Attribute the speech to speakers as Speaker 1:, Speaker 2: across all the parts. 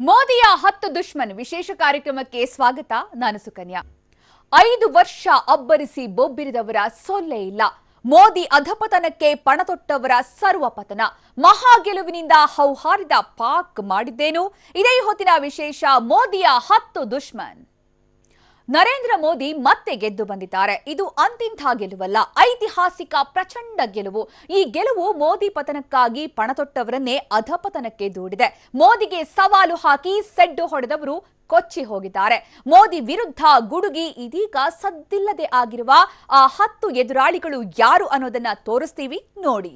Speaker 1: ಮೋದಿಯ 10 ದುಶ್ಮನ್ ವಿಶೇಷ ಕಾರ್ಯಕ್ರಮಕ್ಕೆ ಸ್ವಾಗತ. ನಾನು ಸುಕನ್ಯಾ. 5 ವರ್ಷ ಅಬ್ಬರಿಸಿ ಬೊಬ್ಬಿರಿದವರ ಸೊಲ್ಲೆ ಇಲ್ಲ. ಮೋದಿ ಅಧಪತನಕ್ಕೆ ಪಣತೊಟ್ಟವರ ಸರ್ವಪತನ. ಮಹಾ ಗೆಲುವಿನಿಂದ ಹೌಹಾರಿದ ಪಾಕ್ ಮಾಡಿದ್ದೇನು? ಇದೇ ಹೊತ್ತಿನ ವಿಶೇಷ. ಮೋದಿಯ 10 ದುಶ್ಮನ್. ನರೇಂದ್ರ ಮೋದಿ ಮತ್ತೆ ಗೆದ್ದು ಬಂದಿದ್ದಾರೆ. ಇದು ಅಂತಿಂಥ ಗೆಲುವಲ್ಲ, ಐತಿಹಾಸಿಕ ಪ್ರಚಂಡ ಗೆಲುವು. ಈ ಗೆಲುವು ಮೋದಿ ಪತನಕ್ಕಾಗಿ ಪಣತೊಟ್ಟವರನ್ನೇ ಅಧಪತನಕ್ಕೆ ದೂಡಿದೆ. ಮೋದಿಗೆ ಸವಾಲು ಹಾಕಿ ಸೆಡ್ಡು ಹೊಡೆದವರು ಕೊಚ್ಚಿ ಹೋಗಿದ್ದಾರೆ. ಮೋದಿ ವಿರುದ್ಧ ಗುಡುಗಿ ಇದೀಗ ಸದ್ದಿಲ್ಲದೆ ಆಗಿರುವ ಆ 10 ಎದುರಾಳಿಗಳು ಯಾರು ಅನ್ನೋದನ್ನ ತೋರಿಸ್ತೀವಿ ನೋಡಿ.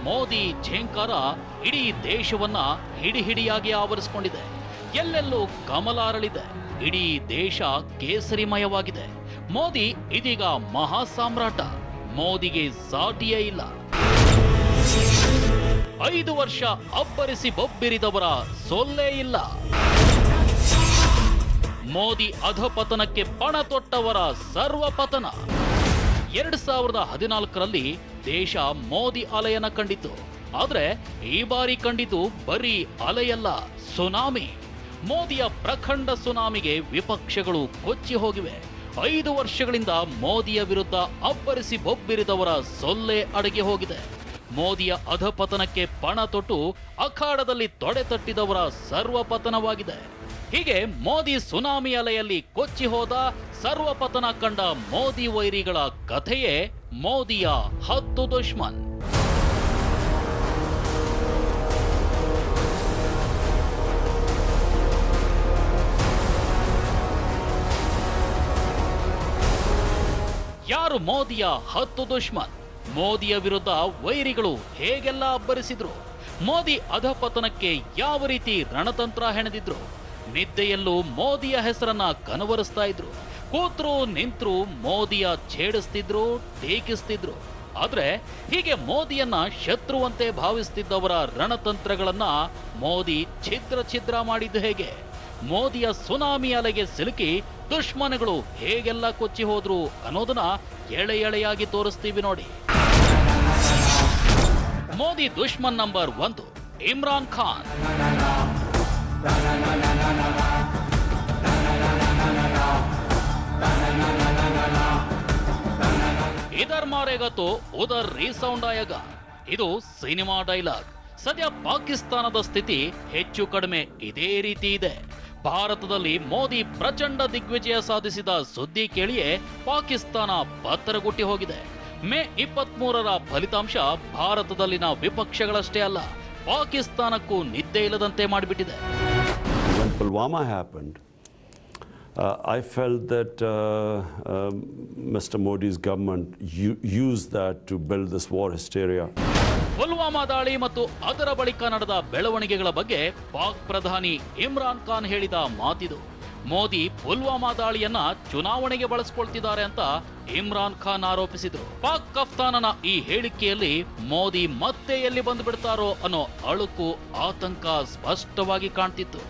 Speaker 2: ಮೋದಿ ಝೇಂಕಾರ ಇಡೀ ದೇಶವನ್ನ ಹಿಡಿಹಿಡಿಯಾಗಿ ಆವರಿಸಿಕೊಂಡಿದೆ. ಎಲ್ಲೆಲ್ಲೂ ಕಮಲ ಅರಳಿದೆ. ಇಡೀ ದೇಶ ಕೇಸರಿಮಯವಾಗಿದೆ. ಮೋದಿ ಇದೀಗ ಮಹಾ ಸಾಮ್ರಾಟ. ಮೋದಿಗೆ ಸಾಟಿಯೇ ಇಲ್ಲ. 5 ವರ್ಷ ಅಬ್ಬರಿಸಿ ಬೊಬ್ಬಿರಿದವರ ಸೊಲ್ಲೇ ಇಲ್ಲ. ಮೋದಿ ಅಧಪತನಕ್ಕೆ ಪಣ ತೊಟ್ಟವರ ಸರ್ವಪತನ. 2014ರಲ್ಲಿ ದೇಶ ಮೋದಿ ಅಲೆಯನ್ನ ಕಂಡಿತು. ಆದ್ರೆ ಈ ಬಾರಿ ಕಂಡಿತು ಬರೀ ಅಲೆಯಲ್ಲ, ಸುನಾಮಿ. ಮೋದಿಯ ಪ್ರಖಂಡ ಸುನಾಮಿಗೆ ವಿಪಕ್ಷಗಳು ಕೊಚ್ಚಿ ಹೋಗಿವೆ. 5 ವರ್ಷಗಳಿಂದ ಮೋದಿಯ ವಿರುದ್ಧ ಅಬ್ಬರಿಸಿ ಬೊಬ್ಬಿರಿದವರ ಸೊಲ್ಲೆ ಅಡಗಿ ಹೋಗಿದೆ. ಮೋದಿಯ ಅಧಪತನಕ್ಕೆ ಪಣ ತೊಟ್ಟು ಅಖಾಡದಲ್ಲಿ ತೊಡೆತಟ್ಟಿದವರ ಸರ್ವಪತನವಾಗಿದೆ. ಹೀಗೆ ಮೋದಿ ಸುನಾಮಿ ಅಲೆಯಲ್ಲಿ ಕೊಚ್ಚಿ ಹೋದ, ಸರ್ವಪತನ ಕಂಡ ಮೋದಿ ವೈರಿಗಳ ಕಥೆಯೇ ಮೋದಿಯ 10 ದುಶ್ಮನ್. ಯಾರು ಮೋದಿಯ 10 ದುಶ್ಮನ್? ಮೋದಿಯ ವಿರುದ್ಧ ವೈರಿಗಳು ಹೇಗೆಲ್ಲ ಅಬ್ಬರಿಸಿದ್ರು? ಮೋದಿ ಅಧಪತನಕ್ಕೆ ಯಾವ ರೀತಿ ರಣತಂತ್ರ ಹೆಣೆದಿದ್ರು? ನಿದ್ದೆಯಲ್ಲೂ ಮೋದಿಯ ಹೆಸರನ್ನ ಕನವರಿಸ್ತಾ ಇದ್ರು. ಕೂತ್ರು ನಿಂತ್ರು ಮೋದಿಯ ಛೇಡಿಸ್ತಿದ್ರು, ಟೀಕಿಸ್ತಿದ್ರು. ಆದ್ರೆ ಹೀಗೆ ಮೋದಿಯನ್ನ ಶತ್ರುವಂತೆ ಭಾವಿಸ್ತಿದ್ದವರ ರಣತಂತ್ರಗಳನ್ನ ಮೋದಿ ಛಿದ್ರ ಮಾಡಿದ್ದು ಹೇಗೆ? ಮೋದಿಯ ಸುನಾಮಿ ಅಲೆಗೆ ಸಿಲುಕಿ ದುಶ್ಮನಗಳು ಹೇಗೆಲ್ಲ ಕೊಚ್ಚಿ ಹೋದ್ರು ಅನ್ನೋದನ್ನ ಎಳೆಯಾಗಿ ತೋರಿಸ್ತೀವಿ ನೋಡಿ. ಮೋದಿ ದುಶ್ಮನ್ ನಂಬರ್ 1 ಇಮ್ರಾನ್ ಖಾನ್. ಇದರ್ ಮಾರೇಗ ತೋ ಉದರ್ ರೀಸೌಂಡ್ ಆಯಗ. ಇದು ಸಿನಿಮಾ ಡೈಲಾಗ್. ಸದ್ಯ ಪಾಕಿಸ್ತಾನದ ಸ್ಥಿತಿ ಹೆಚ್ಚು ಕಡಿಮೆ ಇದೇ ರೀತಿ ಇದೆ. ಭಾರತದಲ್ಲಿ ಮೋದಿ ಪ್ರಚಂಡ ದಿಗ್ವಿಜಯ ಸಾಧಿಸಿದ ಸುದ್ದಿ ಕೇಳಿಯೇ ಪಾಕಿಸ್ತಾನ ಪತ್ತರಗುಟ್ಟಿ ಹೋಗಿದೆ. ಮೇ 23ರ ಫಲಿತಾಂಶ ಭಾರತದಲ್ಲಿನ ವಿಪಕ್ಷಗಳಷ್ಟೇ ಅಲ್ಲ, ಪಾಕಿಸ್ತಾನಕ್ಕೂ ನಿದ್ದೆ ಇಲ್ಲದಂತೆ ಮಾಡಿಬಿಟ್ಟಿದೆ.
Speaker 3: When Pulwama happened, I felt that Mr. Modi's government used that to build this war hysteria.
Speaker 2: Pulwama ದಾಳಿ ಮತ್ತು ಅದರ ಬಳಿಕ ನಡೆದ ಬೆಳವಣಿಗೆಗಳ ಬಗ್ಗೆ ಪಾಕ್ ಪ್ರಧಾನಿ ಇಮ್ರಾನ್ ಖಾನ್ ಹೇಳಿದ ಮಾತಿದು. ಮೋದಿ ಪುಲ್ವಾಮಾ ದಾಳಿಯನ್ನ ಚುನಾವಣೆಗೆ ಬಳಸಿಕೊಳ್ತಿದ್ದಾರೆ ಅಂತ ಇಮ್ರಾನ್ ಖಾನ್ ಆರೋಪಿಸಿದ್ರು. ಪಾಕ್ ಕಫ್ತಾನನ ಈ ಹೇಳಿಕೆಯಲ್ಲಿ ಮೋದಿ ಮತ್ತೆ ಎಲ್ಲಿ ಬಂದು ಬಿಡ್ತಾರೋ ಅನ್ನೋ ಅಳುಕು, ಆತಂಕ ಸ್ಪಷ್ಟವಾಗಿ ಕಾಣ್ತಿತ್ತು.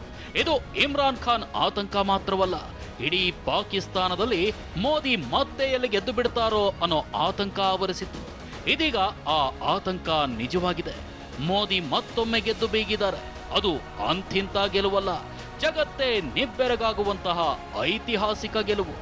Speaker 2: ಇದು ಇಮ್ರಾನ್ ಖಾನ್ ಆತಂಕ ಮಾತ್ರವಲ್ಲ, ಇಡೀ ಪಾಕಿಸ್ತಾನದಲ್ಲಿ ಮೋದಿ ಮತ್ತೆ ಎಲ್ಲಿ ಗೆದ್ದು ಬಿಡ್ತಾರೋ ಅನ್ನೋ ಆತಂಕ ಆವರಿಸಿತ್ತು. ಇದೀಗ ಆ ಆತಂಕ ನಿಜವಾಗಿದೆ. ಮೋದಿ ಮತ್ತೊಮ್ಮೆ ಗೆದ್ದು ಬೀಗಿದ್ದಾರೆ. ಅದು ಅಂತಿಂತ ಗೆಲುವಲ್ಲ, ಜಗತ್ತೇ ನಿಬ್ಬೆರಗಾಗುವಂತಹ ಐತಿಹಾಸಿಕ ಗೆಲುವು.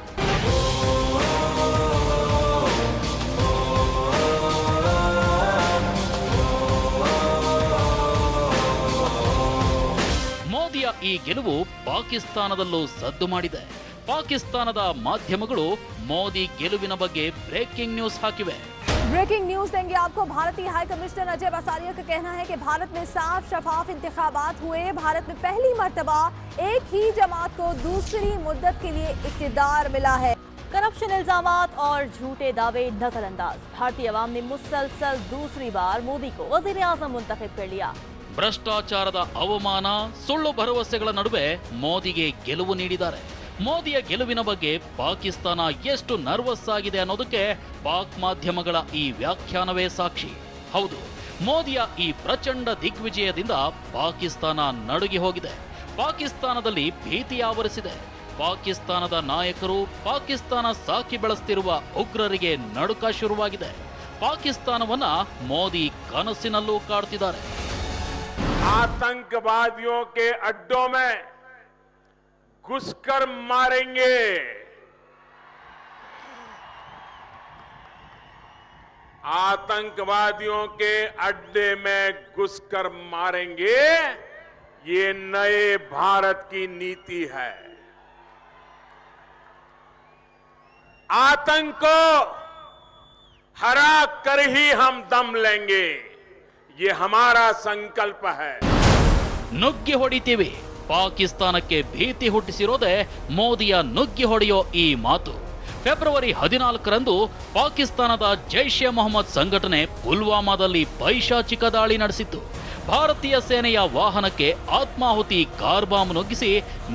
Speaker 2: ಮೋದಿಯ ಈ ಗೆಲುವು ಪಾಕಿಸ್ತಾನದಲ್ಲೂ ಸದ್ದು ಮಾಡಿದೆ. ಪಾಕಿಸ್ತಾನದ ಮಾಧ್ಯಮಗಳು ಮೋದಿ ಗೆಲುವಿನ ಬಗ್ಗೆ ಬ್ರೇಕಿಂಗ್ ನ್ಯೂಸ್ ಹಾಕಿವೆ.
Speaker 4: ब्रेकिंग न्यूज देंगे आपको। भारतीय हाई कमिश्नर अजय बसारिया का कहना है कि भारत में साफ शफाफ इंतखाबात हुए। भारत में पहली मर्तबा एक ही जमात को दूसरी मुद्दत के लिए इक़्तिदार मिला है। करप्शन इल्जामात और झूठे दावे नजरअंदाज। भारतीय अवाम ने मुसलसल दूसरी बार मोदी को वजीर आजम मुंतखब कर लिया।
Speaker 2: ಭ್ರಷ್ಟಾಚಾರದ ಅವಮಾನ ಸುಳ್ಳು ಭರವಸೆಗಳ ನಡುವೆ ಮೋದಿಗೆ ಗೆಲುವು ನೀಡಿದ್ದಾರೆ. ಮೋದಿಯ ಗೆಲುವಿನ ಬಗ್ಗೆ ಪಾಕಿಸ್ತಾನ ಎಷ್ಟು ನರ್ವಸ್ ಆಗಿದೆ ಅನ್ನೋದಕ್ಕೆ ಪಾಕ್ ಮಾಧ್ಯಮಗಳ ಈ ವ್ಯಾಖ್ಯಾನವೇ ಸಾಕ್ಷಿ. ಹೌದು, ಮೋದಿಯ ಈ ಪ್ರಚಂಡ ದಿಗ್ವಿಜಯದಿಂದ ಪಾಕಿಸ್ತಾನ ನಡುಗಿ ಹೋಗಿದೆ. ಪಾಕಿಸ್ತಾನದಲ್ಲಿ ಭೀತಿ ಆವರಿಸಿದೆ. ಪಾಕಿಸ್ತಾನದ ನಾಯಕರು, ಪಾಕಿಸ್ತಾನ ಸಾಕಿ ಬೆಳೆಸ್ತಿರುವ ಉಗ್ರರಿಗೆ ನಡುಕ ಶುರುವಾಗಿದೆ. ಪಾಕಿಸ್ತಾನವನ್ನ ಮೋದಿ ಕನಸಿನಲ್ಲೂ ಕಾಡ್ತಿದ್ದಾರೆ.
Speaker 5: आतंकवादियों के अड्डों में घुसकर मारेंगे। आतंकवादियों के अड्डे में घुसकर मारेंगे, ये नए भारत की नीति है। आतंक को हरा कर ही हम दम लेंगे, ये हमारा संकल्प है।
Speaker 2: ನುಗ್ಗಿ ಹೊಡಿತೀವಿ. ಪಾಕಿಸ್ತಾನಕ್ಕೆ ಭೀತಿ ಹುಟ್ಟಿಸಿರೋದೇ ಮೋದಿಯ ನುಗ್ಗಿ ಹೊಡೆಯೋ ಈ ಮಾತು. ಫೆಬ್ರವರಿ 14ರಂದು ಪಾಕಿಸ್ತಾನದ ಜೈಷ್ ಎ ಮೊಹಮ್ಮದ್ ಸಂಘಟನೆ ಪುಲ್ವಾಮಾದಲ್ಲಿ ಪೈಶಾಚಿಕ ದಾಳಿ ನಡೆಸಿತ್ತು. ಭಾರತೀಯ ಸೇನೆಯ ವಾಹನಕ್ಕೆ ಆತ್ಮಾಹುತಿ ಕಾರ್ ಬಾಂಬ್ ನುಗ್ಗಿಸಿ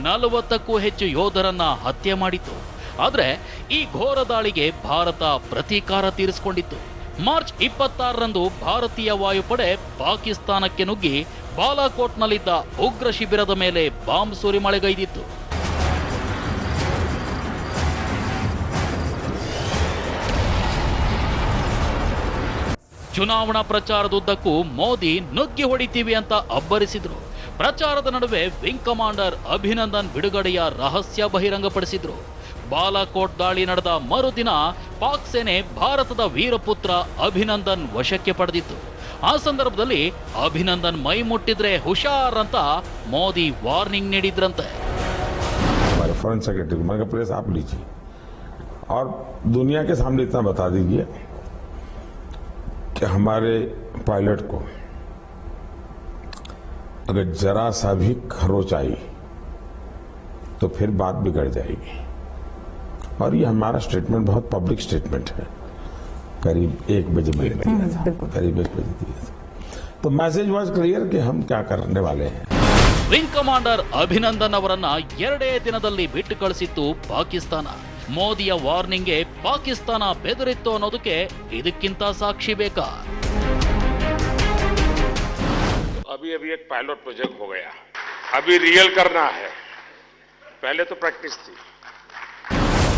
Speaker 2: 40ಕ್ಕೂ ಹೆಚ್ಚು ಯೋಧರನ್ನ ಹತ್ಯೆ ಮಾಡಿತ್ತು. ಆದರೆ ಈ ಘೋರ ದಾಳಿಗೆ ಭಾರತ ಪ್ರತೀಕಾರ ತೀರಿಸಿಕೊಂಡಿತ್ತು. ಮಾರ್ಚ್ 26ರಂದು ಭಾರತೀಯ ವಾಯುಪಡೆ ಪಾಕಿಸ್ತಾನಕ್ಕೆ ನುಗ್ಗಿ ಬಾಲಾಕೋಟ್ನಲ್ಲಿದ್ದ ಉಗ್ರ ಶಿಬಿರದ ಮೇಲೆ ಬಾಂಬ್ ಸುರಿಮಳೆಗೈದಿತ್ತು. ಚುನಾವಣಾ ಪ್ರಚಾರದುದ್ದಕ್ಕೂ ಮೋದಿ ನುಗ್ಗಿ ಹೊಡಿತೀವಿ ಅಂತ ಅಬ್ಬರಿಸಿದ್ರು. ಪ್ರಚಾರದ ನಡುವೆ ವಿಂಗ್ ಕಮಾಂಡರ್ ಅಭಿನಂದನ್ ಬಿಡುಗಡೆಯ ರಹಸ್ಯ ಬಹಿರಂಗಪಡಿಸಿದ್ರು. ಬಾಲಾಕೋಟ್ ದಾಳಿ ನಡೆದ ಮರುದಿನ ಪಾಕ್ ಸೇನೆ ಭಾರತದ ವೀರಪುತ್ರ ಅಭಿನಂದನ್ ವಶಕ್ಕೆ ಪಡೆದಿತ್ತು. ಆ ಸಂದರ್ಭದಲ್ಲಿ ಅಭಿನಂದನ್ ಮೈ ಮುಟ್ಟಿದ್ರೆ ಹುಷಾರ್ ಅಂತ ಮೋದಿ ವಾರ್ನಿಂಗ್ ನೀಡಿದ್ರಂತೆ.
Speaker 6: फॉरेन सेक्रेटरी मगर प्रेस आप लीजिए और दुनिया के सामने इतना बता दीजिए कि हमारे पायलट को अगर जरा सा भी खरोच आई तो फिर बात बिगड़ जाएगी। और ये हमारा स्टेटमेंट बहुत पब्लिक स्टेटमेंट है। करीब 1 बजे मैंने दिया था, करीब 1 बजे दिया था। तो मैसेज वाज क्लियर कि हम क्या करने वाले हैं।
Speaker 2: ವಿಂಗ್ ಕಮಾಂಡರ್ ಅಭಿನಂದನ್ ಅವರನ್ನ 2 ದಿನದಲ್ಲಿ ಬಿಟ್ಟು ಕಳಿಸಿತ್ತು ಪಾಕಿಸ್ತಾನ. ಮೋದಿಯ ವಾರ್ನಿಂಗ್ಗೆ ಪಾಕಿಸ್ತಾನ ಬೆದರಿತ್ತು ಅನ್ನೋದಕ್ಕೆ ಇದಕ್ಕಿಂತ ಸಾಕ್ಷಿ ಬೇಕಾ?
Speaker 5: अभी अभी एक पायलट प्रोजेक्ट हो गया, अभी रियल करना है, पहले तो प्रैक्टिस थी।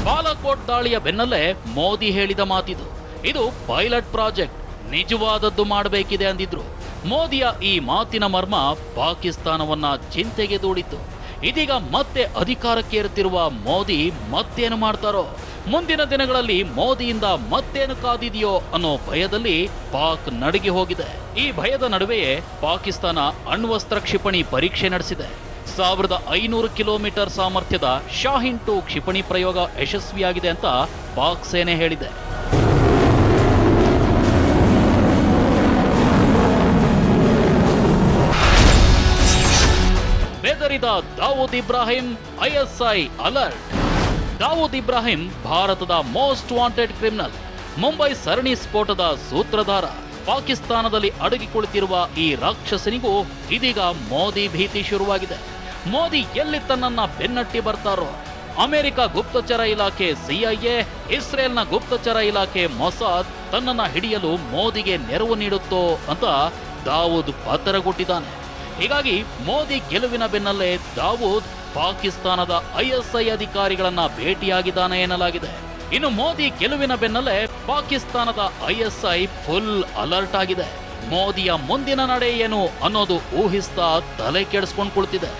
Speaker 2: ಬಾಲಾಕೋಟ್ ದಾಳಿಯ ಬೆನ್ನಲ್ಲೇ ಮೋದಿ ಹೇಳಿದ ಮಾತಿದು. ಇದು ಪೈಲಟ್ ಪ್ರಾಜೆಕ್ಟ್, ನಿಜವಾದದ್ದು ಮಾಡಬೇಕಿದೆ ಅಂದಿದ್ರು. ಮೋದಿಯ ಈ ಮಾತಿನ ಮರ್ಮ ಪಾಕಿಸ್ತಾನವನ್ನ ಚಿಂತೆಗೆ ದೂಡಿತ್ತು. ಇದೀಗ ಮತ್ತೆ ಅಧಿಕಾರಕ್ಕೇರುತ್ತಿರುವ ಮೋದಿ ಮತ್ತೇನು ಮಾಡ್ತಾರೋ? ಮುಂದಿನ ದಿನಗಳಲ್ಲಿ ಮೋದಿಯಿಂದ ಮತ್ತೇನು ಕಾದಿದೆಯೋ ಅನ್ನೋ ಭಯದಲ್ಲಿ ಪಾಕ್ ನಡುಗಿ ಹೋಗಿದೆ. ಈ ಭಯದ ನಡುವೆಯೇ ಪಾಕಿಸ್ತಾನ ಅಣ್ವಸ್ತ್ರ ಕ್ಷಿಪಣಿ ಪರೀಕ್ಷೆ ನಡೆಸಿದೆ. 1500 ಕಿಲೋಮೀಟರ್ ಸಾಮರ್ಥ್ಯದ ಶಾಹಿನ್ 2 ಕ್ಷಿಪಣಿ ಪ್ರಯೋಗ ಯಶಸ್ವಿಯಾಗಿದೆ ಅಂತ ಪಾಕ್ ಸೇನೆ ಹೇಳಿದೆ. ಬೆದರಿದ ದಾವೂದ್ ಇಬ್ರಾಹಿಂ, ಐಎಸ್ಐ ಅಲರ್ಟ್. ದಾವೂದ್ ಇಬ್ರಾಹಿಂ ಭಾರತದ ಮೋಸ್ಟ್ ವಾಂಟೆಡ್ ಕ್ರಿಮಿನಲ್, ಮುಂಬೈ ಸರಣಿ ಸ್ಫೋಟದ ಸೂತ್ರಧಾರ. ಪಾಕಿಸ್ತಾನದಲ್ಲಿ ಅಡಗಿ ಕುಳಿತಿರುವ ಈ ರಾಕ್ಷಸನಿಗೂ ಇದೀಗ ಮೋದಿ ಭೀತಿ ಶುರುವಾಗಿದೆ. ಮೋದಿ ಎಲ್ಲಿ ತನ್ನನ್ನ ಬೆನ್ನಟ್ಟಿ ಬರ್ತಾರೋ? ಅಮೆರಿಕ ಗುಪ್ತಚರ ಇಲಾಖೆ ಸಿಐಎ, ಇಸ್ರೇಲ್ನ ಗುಪ್ತಚರ ಇಲಾಖೆ ಮೊಸಾದ್ ತನ್ನನ್ನ ಹಿಡಿಯಲು ಮೋದಿಗೆ ನೆರವು ನೀಡುತ್ತೋ ಅಂತ ದಾವೂದ್ ಪತರಗುಟ್ಟಿದ್ದಾನೆ. ಹೀಗಾಗಿ ಮೋದಿ ಗೆಲುವಿನ ಬೆನ್ನಲ್ಲೇ ದಾವೂದ್ ಪಾಕಿಸ್ತಾನದ ಐಎಸ್ಐ ಅಧಿಕಾರಿಗಳನ್ನ ಭೇಟಿಯಾಗಿದ್ದಾನೆ ಎನ್ನಲಾಗಿದೆ. ಇನ್ನು ಮೋದಿ ಗೆಲುವಿನ ಬೆನ್ನಲ್ಲೇ ಪಾಕಿಸ್ತಾನದ ಐಎಸ್ಐ ಫುಲ್ ಅಲರ್ಟ್ ಆಗಿದೆ. ಮೋದಿಯ ಮುಂದಿನ ನಡೆ ಏನು ಅನ್ನೋದು ಊಹಿಸ್ತಾ ತಲೆ ಕೆಡಿಸ್ಕೊಂಡು ಕುಳಿತಿದೆ.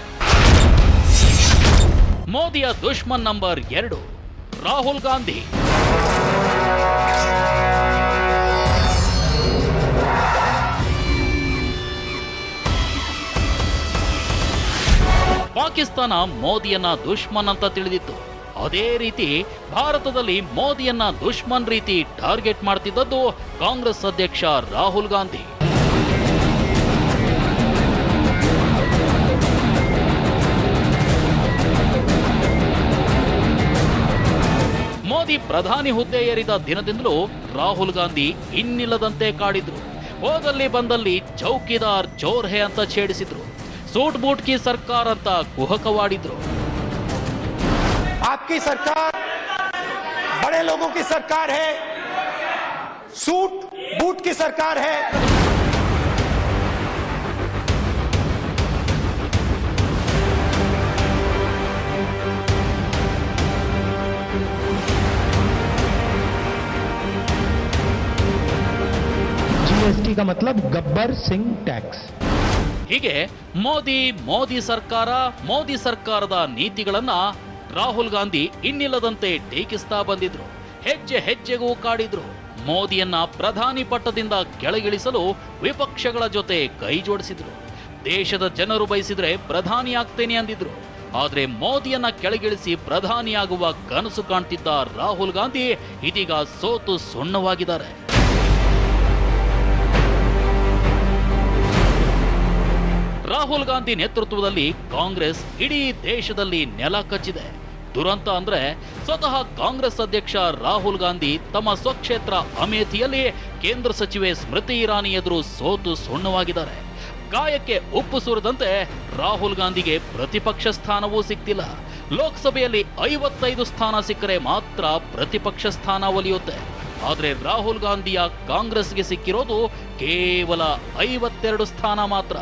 Speaker 2: ಮೋದಿಯ ದುಶ್ಮನ್ ನಂಬರ್ 2 ರಾಹುಲ್ ಗಾಂಧಿ. ಪಾಕಿಸ್ತಾನ ಮೋದಿಯನ್ನ ದುಶ್ಮನ್ ಅಂತ ತಿಳಿದಿತ್ತು. ಅದೇ ರೀತಿ ಭಾರತದಲ್ಲಿ ಮೋದಿಯನ್ನ ದುಶ್ಮನ್ ರೀತಿ ಟಾರ್ಗೆಟ್ ಮಾಡ್ತಿದ್ದದ್ದು ಕಾಂಗ್ರೆಸ್ ಅಧ್ಯಕ್ಷ ರಾಹುಲ್ ಗಾಂಧಿ. ಮೋದಿ ಪ್ರಧಾನಿ ಹುದ್ದೆ ಏರಿದ ದಿನದಿಂದಲೂ ರಾಹುಲ್ ಗಾಂಧಿ ಇನ್ನಿಲ್ಲದಂತೆ ಕಾಡಿದ್ರು. ಹೋದಲ್ಲಿ ಬಂದಲ್ಲಿ ಚೌಕಿದಾರ್ ಚೋರ್ ಹೇ ಅಂತ ಛೇಡಿಸಿದ್ರು. सूट बूट की सरकार ಅಂತ ಕುಹಕವಾಡಿದ್ರು.
Speaker 7: आपकी सरकार बड़े लोगों की सरकार है, सूट बूट की सरकार है.
Speaker 8: जीएसटी का मतलब गब्बर सिंह टैक्स.
Speaker 2: ಹೀಗೆ ಮೋದಿ ಸರ್ಕಾರದ ನೀತಿಗಳನ್ನ ರಾಹುಲ್ ಗಾಂಧಿ ಇನ್ನಿಲ್ಲದಂತೆ ಟೀಕಿಸ್ತಾ ಬಂದಿದ್ರು. ಹೆಜ್ಜೆ ಹೆಜ್ಜೆಗೂ ಕಾಡಿದ್ರು. ಮೋದಿಯನ್ನ ಪ್ರಧಾನಿ ಪಟ್ಟದಿಂದ ಕೆಳಗಿಳಿಸಲು ವಿಪಕ್ಷಗಳ ಜೊತೆ ಕೈ ಜೋಡಿಸಿದ್ರು. ದೇಶದ ಜನರು ಬಯಸಿದ್ರೆ ಪ್ರಧಾನಿ ಆಗ್ತೇನೆ ಅಂದಿದ್ರು. ಆದ್ರೆ ಮೋದಿಯನ್ನ ಕೆಳಗಿಳಿಸಿ ಪ್ರಧಾನಿಯಾಗುವ ಕನಸು ಕಾಣ್ತಿದ್ದ ರಾಹುಲ್ ಗಾಂಧಿ ಇದೀಗ ಸೋತು ಸುಣ್ಣವಾಗಿದ್ದಾರೆ. ರಾಹುಲ್ ಗಾಂಧಿ ನೇತೃತ್ವದಲ್ಲಿ ಕಾಂಗ್ರೆಸ್ ಇಡೀ ದೇಶದಲ್ಲಿ ನೆಲ ಕಚ್ಚಿದೆ. ದುರಂತ ಅಂದ್ರೆ ಸ್ವತಃ ಕಾಂಗ್ರೆಸ್ ಅಧ್ಯಕ್ಷ ರಾಹುಲ್ ಗಾಂಧಿ ತಮ್ಮ ಸ್ವಕ್ಷೇತ್ರ ಅಮೇಥಿಯಲ್ಲಿ ಕೇಂದ್ರ ಸಚಿವೆ ಸ್ಮೃತಿ ಇರಾನಿ ಎದುರು ಸೋತು ಸುಣ್ಣವಾಗಿದ್ದಾರೆ. ಗಾಯಕ್ಕೆ ಉಪ್ಪು ಸುರಿದಂತೆ ರಾಹುಲ್ ಗಾಂಧಿಗೆ ಪ್ರತಿಪಕ್ಷ ಸ್ಥಾನವೂ ಸಿಕ್ತಿಲ್ಲ. ಲೋಕಸಭೆಯಲ್ಲಿ 55 ಸ್ಥಾನ ಸಿಕ್ಕರೆ ಮಾತ್ರ ಪ್ರತಿಪಕ್ಷ ಸ್ಥಾನ ಒಲಿಯುತ್ತೆ. ಆದ್ರೆ ರಾಹುಲ್ ಗಾಂಧಿಯ ಕಾಂಗ್ರೆಸ್ಗೆ ಸಿಕ್ಕಿರೋದು ಕೇವಲ 52 ಸ್ಥಾನ ಮಾತ್ರ.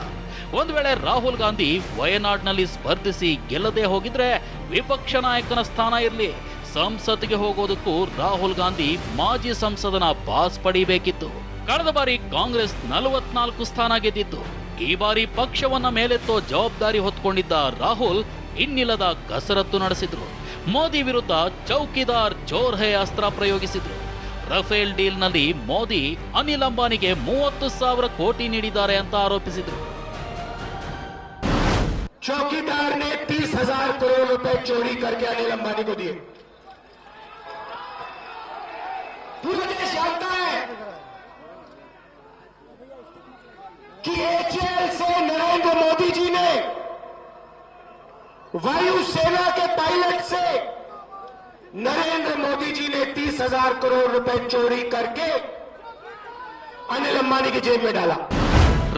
Speaker 2: ಒಂದು ವೇಳೆ ರಾಹುಲ್ ಗಾಂಧಿ ವಯನಾಡ್ನಲ್ಲಿ ಸ್ಪರ್ಧಿಸಿ ಗೆಲ್ಲದೆ ಹೋಗಿದ್ರೆ ವಿಪಕ್ಷ ನಾಯಕನ ಸ್ಥಾನ ಇರಲಿ, ಸಂಸತ್ಗೆ ಹೋಗೋದಕ್ಕೂ ರಾಹುಲ್ ಗಾಂಧಿ ಮಾಜಿ ಸಂಸದನ ಪಾಸ್ ಪಡಿಬೇಕಿತ್ತು. ಕಳೆದ ಬಾರಿ ಕಾಂಗ್ರೆಸ್ 44 ಸ್ಥಾನ ಗೆದ್ದಿತ್ತು. ಈ ಬಾರಿ ಪಕ್ಷವನ್ನ ಮೇಲೆತ್ತೋ ಜವಾಬ್ದಾರಿ ಹೊತ್ಕೊಂಡಿದ್ದ ರಾಹುಲ್ ಇನ್ನಿಲ್ಲದ ಕಸರತ್ತು ನಡೆಸಿದ್ರು. ಮೋದಿ ವಿರುದ್ಧ ಚೌಕಿದಾರ್ ಚೋರ್ ಹೇ ಅಸ್ತ್ರ ಪ್ರಯೋಗಿಸಿದ್ರು. ರಫೇಲ್ ಡೀಲ್ನಲ್ಲಿ ಮೋದಿ ಅನಿಲ್ ಅಂಬಾನಿಗೆ 30,000 ಕೋಟಿ ನೀಡಿದ್ದಾರೆ ಅಂತ ಆರೋಪಿಸಿದ್ರು.
Speaker 7: चौकीदार ने 30,000 करोड़ रुपए चोरी करके अनिल अंबानी को दिए. पूरा देश जानता है कि एचएएल से नरेंद्र मोदी जी ने वायुसेना के पायलट से नरेंद्र मोदी जी ने 30,000 करोड़ रुपए चोरी करके अनिल अंबानी की जेब में डाला.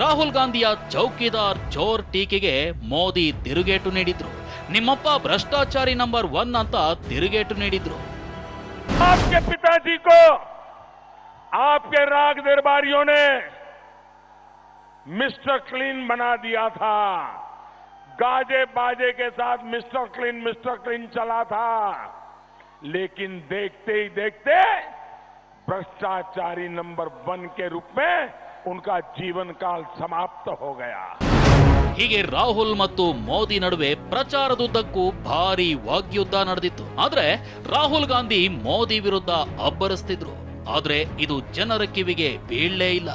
Speaker 2: ರಾಹುಲ್ ಗಾಂಧಿಯ ಚೌಕಿದಾರ್ ಚೋರ್ ಟೀಕೆಗೆ ಮೋದಿ ತಿರುಗೇಟು ನೀಡಿದ್ರು. ನಿಮ್ಮಪ್ಪ ಭ್ರಷ್ಟಾಚಾರಿ ನಂಬರ್ 1 ಅಂತ ತಿರುಗೇಟು ನೀಡಿದ್ರು.
Speaker 5: आपके पिताजी को आपके राग दरबारियों ने मिस्टर क्लीन बना दिया था. गाजे बाजे के साथ मिस्टर क्लीन चला था. लेकिन देखते ही देखते भ्रष्टाचारी नंबर 1 के रूप में उनका जीवन काल समाप्त हो गया.
Speaker 2: ಹೀಗೆ ರಾಹುಲ್ ಮತ್ತು ಮೋದಿ ನಡುವೆ ಪ್ರಚಾರದುದ್ದಕ್ಕೂ ಭಾರಿ ವಾಗ್ಯುದ್ಧ ನಡೆದಿತ್ತು. ಆದ್ರೆ ರಾಹುಲ್ ಗಾಂಧಿ ಮೋದಿ ವಿರುದ್ಧ ಅಬ್ಬರಿಸ್ತಿದ್ರು. ಆದ್ರೆ ಇದು ಜನರ ಕಿವಿಗೆ ಬೀಳಲೇ ಇಲ್ಲ.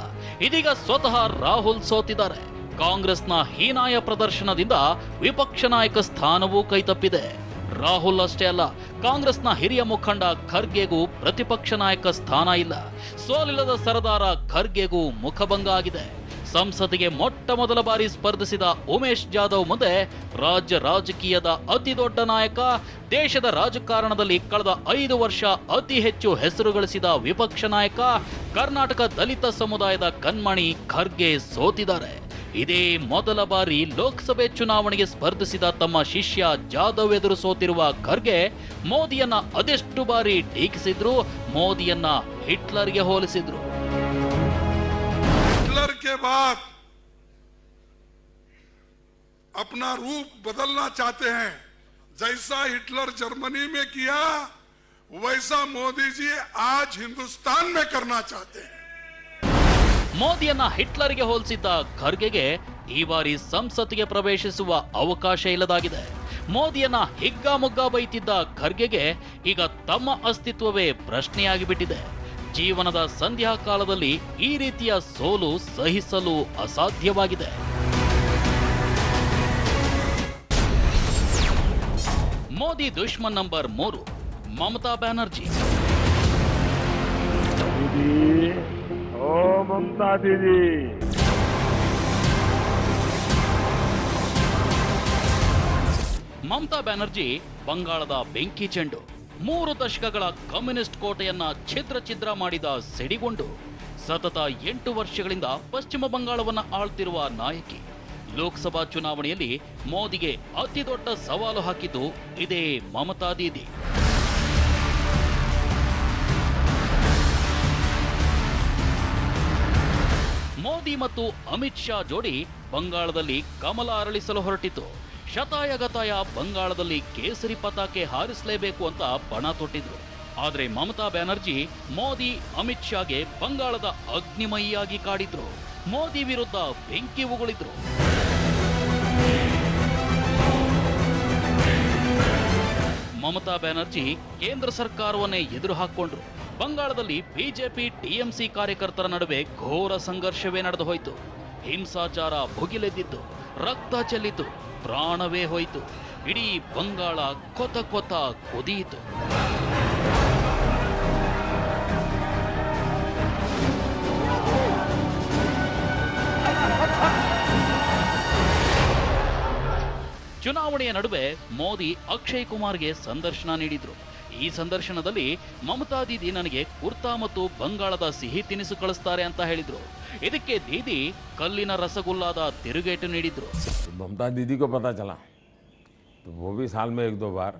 Speaker 2: ಇದೀಗ ಸ್ವತಃ ರಾಹುಲ್ ಸೋತಿದ್ದಾರೆ. ಕಾಂಗ್ರೆಸ್ನ ಹೀನಾಯ ಪ್ರದರ್ಶನದಿಂದ ವಿಪಕ್ಷ ನಾಯಕ ಸ್ಥಾನವೂ ಕೈತಪ್ಪಿದೆ. ರಾಹುಲ್ ಅಷ್ಟೇ ಅಲ್ಲ, ಕಾಂಗ್ರೆಸ್ನ ಹಿರಿಯ ಮುಖಂಡ ಖರ್ಗೆಗೂ ಪ್ರತಿಪಕ್ಷ ನಾಯಕ ಸ್ಥಾನ ಇಲ್ಲ. ಸೋಲಿಲ್ಲದ ಸರದಾರ ಖರ್ಗೆಗೂ ಮುಖಭಂಗ ಆಗಿದೆ. ಸಂಸತ್ತಿಗೆ ಮೊಟ್ಟ ಮೊದಲ ಬಾರಿ ಸ್ಪರ್ಧಿಸಿದ ಉಮೇಶ್ ಜಾಧವ್ ಮುಂದೆ ರಾಜ್ಯ ರಾಜಕೀಯದ ಅತಿ ದೊಡ್ಡ ನಾಯಕ, ದೇಶದ ರಾಜಕಾರಣದಲ್ಲಿ ಕಳೆದ 5 ವರ್ಷ ಅತಿ ಹೆಚ್ಚು ಹೆಸರು ಗಳಿಸಿದ ವಿಪಕ್ಷ ನಾಯಕ, ಕರ್ನಾಟಕ ದಲಿತ ಸಮುದಾಯದ ಕಣ್ಮಣಿ ಖರ್ಗೆ ಸೋತಿದ್ದಾರೆ. ಇದೇ ಮೊದಲ ಬಾರಿ ಲೋಕಸಭೆ ಚುನಾವಣೆಗೆ ಸ್ಪರ್ಧಿಸಿದ ತಮ್ಮ ಶಿಷ್ಯ ಜಾಧವ್ ಎದುರು ಸೋತಿರುವ ಖರ್ಗೆ ಮೋದಿಯನ್ನ ಅದೆಷ್ಟು ಬಾರಿ ಟೀಕಿಸಿದ್ರು, ಮೋದಿಯನ್ನ ಹಿಟ್ಲರ್ಗೆ ಹೋಲಿಸಿದ್ರು.
Speaker 9: हिटलर के बाद अपना रूप बदलना चाहते हैं. जैसा हिटलर जर्मनी में किया वैसा मोदी जी आज हिंदुस्तान में करना चाहते हैं.
Speaker 2: ಮೋದಿಯನ್ನ ಹಿಟ್ಲರ್ಗೆ ಹೋಲಿಸಿದ್ದ ಖರ್ಗೆಗೆ ಈ ಬಾರಿ ಸಂಸತ್ತಿಗೆ ಪ್ರವೇಶಿಸುವ ಅವಕಾಶ ಇಲ್ಲದಾಗಿದೆ. ಮೋದಿಯನ್ನ ಹಿಗ್ಗಾಮುಗ್ಗಾ ಬೈತಿದ್ದ ಖರ್ಗೆಗೆ ಈಗ ತಮ್ಮ ಅಸ್ತಿತ್ವವೇ ಪ್ರಶ್ನೆಯಾಗಿ ಬಿಟ್ಟಿದೆ. ಜೀವನದ ಸಂಧ್ಯಾ ಕಾಲದಲ್ಲಿ ಈ ರೀತಿಯ ಸೋಲು ಸಹಿಸಲು ಅಸಾಧ್ಯವಾಗಿದೆ. ಮೋದಿ ದುಶ್ಮನ್ ನಂಬರ್ 3 ಮಮತಾ ಬ್ಯಾನರ್ಜಿ.
Speaker 5: दीदी, ओ ममता दीदी,
Speaker 2: ಮಮತಾ ಬ್ಯಾನರ್ಜಿ ಬಂಗಾಳದ ಬೆಂಕಿ ಚೆಂಡು. 3 ದಶಕಗಳ ಕಮ್ಯುನಿಸ್ಟ್ ಕೋಟೆಯನ್ನ ಛಿದ್ರ ಮಾಡಿದ ಸಿಡಿಗೊಂಡು ಸತತ 8 ವರ್ಷಗಳಿಂದ ಪಶ್ಚಿಮ ಬಂಗಾಳವನ್ನ ಆಳ್ತಿರುವ ನಾಯಕಿ. ಲೋಕಸಭಾ ಚುನಾವಣೆಯಲ್ಲಿ ಮೋದಿಗೆ ಅತಿ ದೊಡ್ಡ ಸವಾಲು ಹಾಕಿದ್ದು ಇದೇ ಮಮತಾ ದೀದಿ. ಮೋದಿ ಮತ್ತು ಅಮಿತ್ ಶಾ ಜೋಡಿ ಬಂಗಾಳದಲ್ಲಿ ಕಮಲ ಅರಳಿಸಲು ಹೊರಟಿತು. ಶತಾಯಗತಾಯ ಬಂಗಾಳದಲ್ಲಿ ಕೇಸರಿ ಪತಾಕೆ ಹಾರಿಸಲೇಬೇಕು ಅಂತ ಪಣ ತೊಟ್ಟಿದ್ರು. ಆದರೆ ಮಮತಾ ಬ್ಯಾನರ್ಜಿ ಮೋದಿ ಅಮಿತ್ ಶಾಗೆ ಬಂಗಾಳದ ಅಗ್ನಿಮಯಿಯಾಗಿ ಕಾಡಿದ್ರು. ಮೋದಿ ವಿರುದ್ಧ ಬೆಂಕಿ ಉಗುಳಿದ್ರು. ಮಮತಾ ಬ್ಯಾನರ್ಜಿ ಕೇಂದ್ರ ಸರ್ಕಾರವನ್ನೇ ಎದುರು ಹಾಕೊಂಡ್ರು. ಬಂಗಾಳದಲ್ಲಿ ಬಿಜೆಪಿ ಟಿಎಂಸಿ ಕಾರ್ಯಕರ್ತರ ನಡುವೆ ಘೋರ ಸಂಘರ್ಷವೇ ನಡೆದು ಹೋಯಿತು. ಹಿಂಸಾಚಾರ ಭುಗಿಲೆದ್ದಿತ್ತು, ರಕ್ತ ಚೆಲ್ಲಿತು, ಪ್ರಾಣವೇ ಹೋಯಿತು. ಇಡೀ ಬಂಗಾಳ ಕೊತ ಕುದಿಯಿತು. ಚುನಾವಣೆಯ ನಡುವೆ ಮೋದಿ ಅಕ್ಷಯ್ ಕುಮಾರ್ಗೆ ಸಂದರ್ಶನ ನೀಡಿದ್ರು. ಈ ಸಂದರ್ಶನದಲ್ಲಿ ಮಮತಾ ದೀದಿ ನನಗೆ ಕುರ್ತಾ ಮತ್ತು ಬಂಗಾಳದ ಸಿಹಿ ತಿನಿಸು ಕಳಿಸ್ತಾರೆ ಅಂತ ಹೇಳಿದ್ರು. ಇದಕ್ಕೆ ದೀದಿ ಕಲ್ಲಿನ ರಸಗುಲ್ಲಾದ ತಿರುಗೇಟು ನೀಡಿದ್ರು.
Speaker 6: ममता दीदी को पता चला तो वो भी साल में 1-2 बार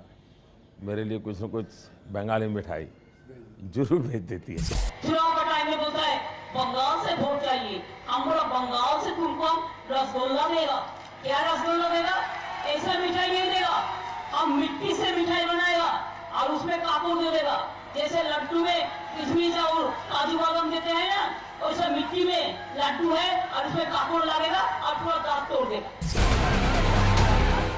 Speaker 6: मेरे लिए कुछ न कुछ बंगाली मिठाई जरूर भेज देती है.
Speaker 10: चुनाव का टाइम में बोलता है बंगाल से वोट चाहिए, हमारा बंगाल से तुमको रसगुल्ला देगा. क्या रसगुल्ला देगा? ऐसा मिठाई नहीं देगा, हम मिट्टी से मिठाई बनाएगा और उसमें कापूर दे देगा. जैसे लड्डू में किशमिश और काजू बादाम देते हैं ना, वैसे मिट्टी में लड्डू है और उसमें कापूर लगेगा और पूरा दांत तोड़ देगा.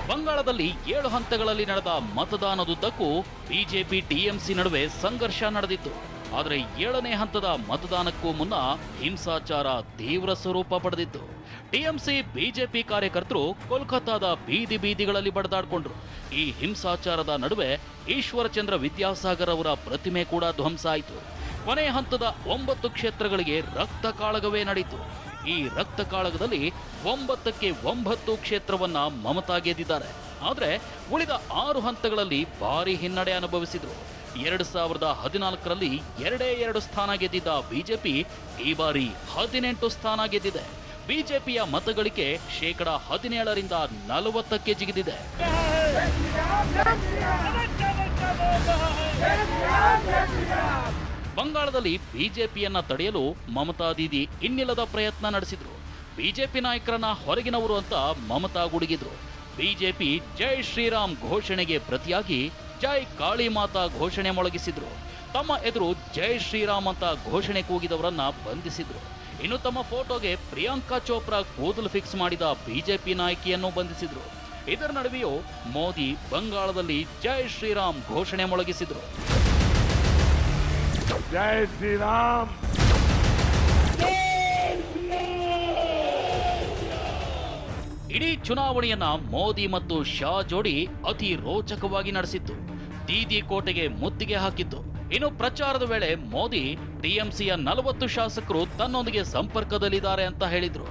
Speaker 2: ಬಂಗಾಳದಲ್ಲಿ 7 ಹಂತಗಳಲ್ಲಿ ನಡೆದ ಮತದಾನದುದ್ದಕ್ಕೂ ಬಿಜೆಪಿ ಟಿಎಂಸಿ ನಡುವೆ ಸಂಘರ್ಷ ನಡೆದಿತ್ತು. ಆದರೆ 7ನೇ ಹಂತದ ಮತದಾನಕ್ಕೂ ಮುನ್ನ ಹಿಂಸಾಚಾರ ತೀವ್ರ ಸ್ವರೂಪ ಪಡೆದಿತ್ತು. ಟಿಎಂಸಿ ಬಿಜೆಪಿ ಕಾರ್ಯಕರ್ತರು ಕೋಲ್ಕತ್ತಾದ ಬೀದಿಗಳಲ್ಲಿ ಬಡಿದಾಡಿಕೊಂಡ್ರು. ಈ ಹಿಂಸಾಚಾರದ ನಡುವೆ ಈಶ್ವರಚಂದ್ರ ವಿದ್ಯಾಸಾಗರ್ ಅವರ ಪ್ರತಿಮೆ ಕೂಡ ಧ್ವಂಸ ಆಯಿತು. ಕೊನೆ ಹಂತದ 9 ಕ್ಷೇತ್ರಗಳಿಗೆ ರಕ್ತ ಕಾಳಗವೇ ನಡೆಯಿತು. ಈ ರಕ್ತ ಕಾಳಗದಲ್ಲಿ 9ಕ್ಕೆ 9 ಕ್ಷೇತ್ರವನ್ನ ಮಮತಾ ಗೆದ್ದಿದ್ದಾರೆ. ಆದರೆ ಉಳಿದ 6 ಹಂತಗಳಲ್ಲಿ ಭಾರಿ ಹಿನ್ನಡೆ ಅನುಭವಿಸಿದ್ರು. 2014ರಲ್ಲಿ 2 ಸ್ಥಾನ ಗೆದ್ದಿದ್ದ ಬಿಜೆಪಿ ಈ ಬಾರಿ 18 ಸ್ಥಾನ ಗೆದ್ದಿದೆ. ಬಿಜೆಪಿಯ ಮತಗಳಿಕೆ 17% 40ಕ್ಕೆ ಜಿಗಿದಿದೆ. ಬಂಗಾಳದಲ್ಲಿ ಬಿಜೆಪಿಯನ್ನ ತಡೆಯಲು ಮಮತಾ ದೀದಿ ಇನ್ನಿಲ್ಲದ ಪ್ರಯತ್ನ ನಡೆಸಿದ್ರು. ಬಿಜೆಪಿ ನಾಯಕರನ್ನ ಹೊರಗಿನವರು ಅಂತ ಮಮತಾ ಗುಡುಗಿದ್ರು. ಬಿಜೆಪಿ ಜೈ ಶ್ರೀರಾಮ್ ಘೋಷಣೆಗೆ ಪ್ರತಿಯಾಗಿ ಜೈ ಕಾಳಿ ಮಾತಾ ಘೋಷಣೆ ಮೊಳಗಿಸಿದ್ರು. ತಮ್ಮ ಎದುರು ಜೈ ಶ್ರೀರಾಮ್ ಅಂತ ಘೋಷಣೆ ಕೂಗಿದವರನ್ನ ಬಂಧಿಸಿದ್ರು. ಇನ್ನು ತಮ್ಮ ಫೋಟೋಗೆ ಪ್ರಿಯಾಂಕಾ ಚೋಪ್ರಾ ಕೂದಲು ಫಿಕ್ಸ್ ಮಾಡಿದ ಬಿಜೆಪಿ ನಾಯಕಿಯನ್ನು ಬಂಧಿಸಿದ್ರು. ಇದರ ನಡುವೆಯೂ ಮೋದಿ ಬಂಗಾಳದಲ್ಲಿ ಜೈ ಶ್ರೀರಾಮ್ ಘೋಷಣೆ ಮೊಳಗಿಸಿದ್ರು.
Speaker 5: जय श्री राम.
Speaker 2: ಇಡೀ ಚುನಾವಣೆಯನ್ನ ಮೋದಿ ಮತ್ತು ಶಾ ಜೋಡಿ ಅತಿ ರೋಚಕವಾಗಿ ನಡೆಸಿತ್ತು. ದೀದಿ ಕೋಟೆಗೆ ಮುತ್ತಿಗೆ ಹಾಕಿತ್ತು. ಇನ್ನು ಪ್ರಚಾರದ ವೇಳೆ ಮೋದಿ ಟಿಎಂಸಿಯ 40 ಶಾಸಕರು ತನ್ನೊಂದಿಗೆ ಸಂಪರ್ಕದಲ್ಲಿದ್ದಾರೆ ಅಂತ ಹೇಳಿದ್ರು.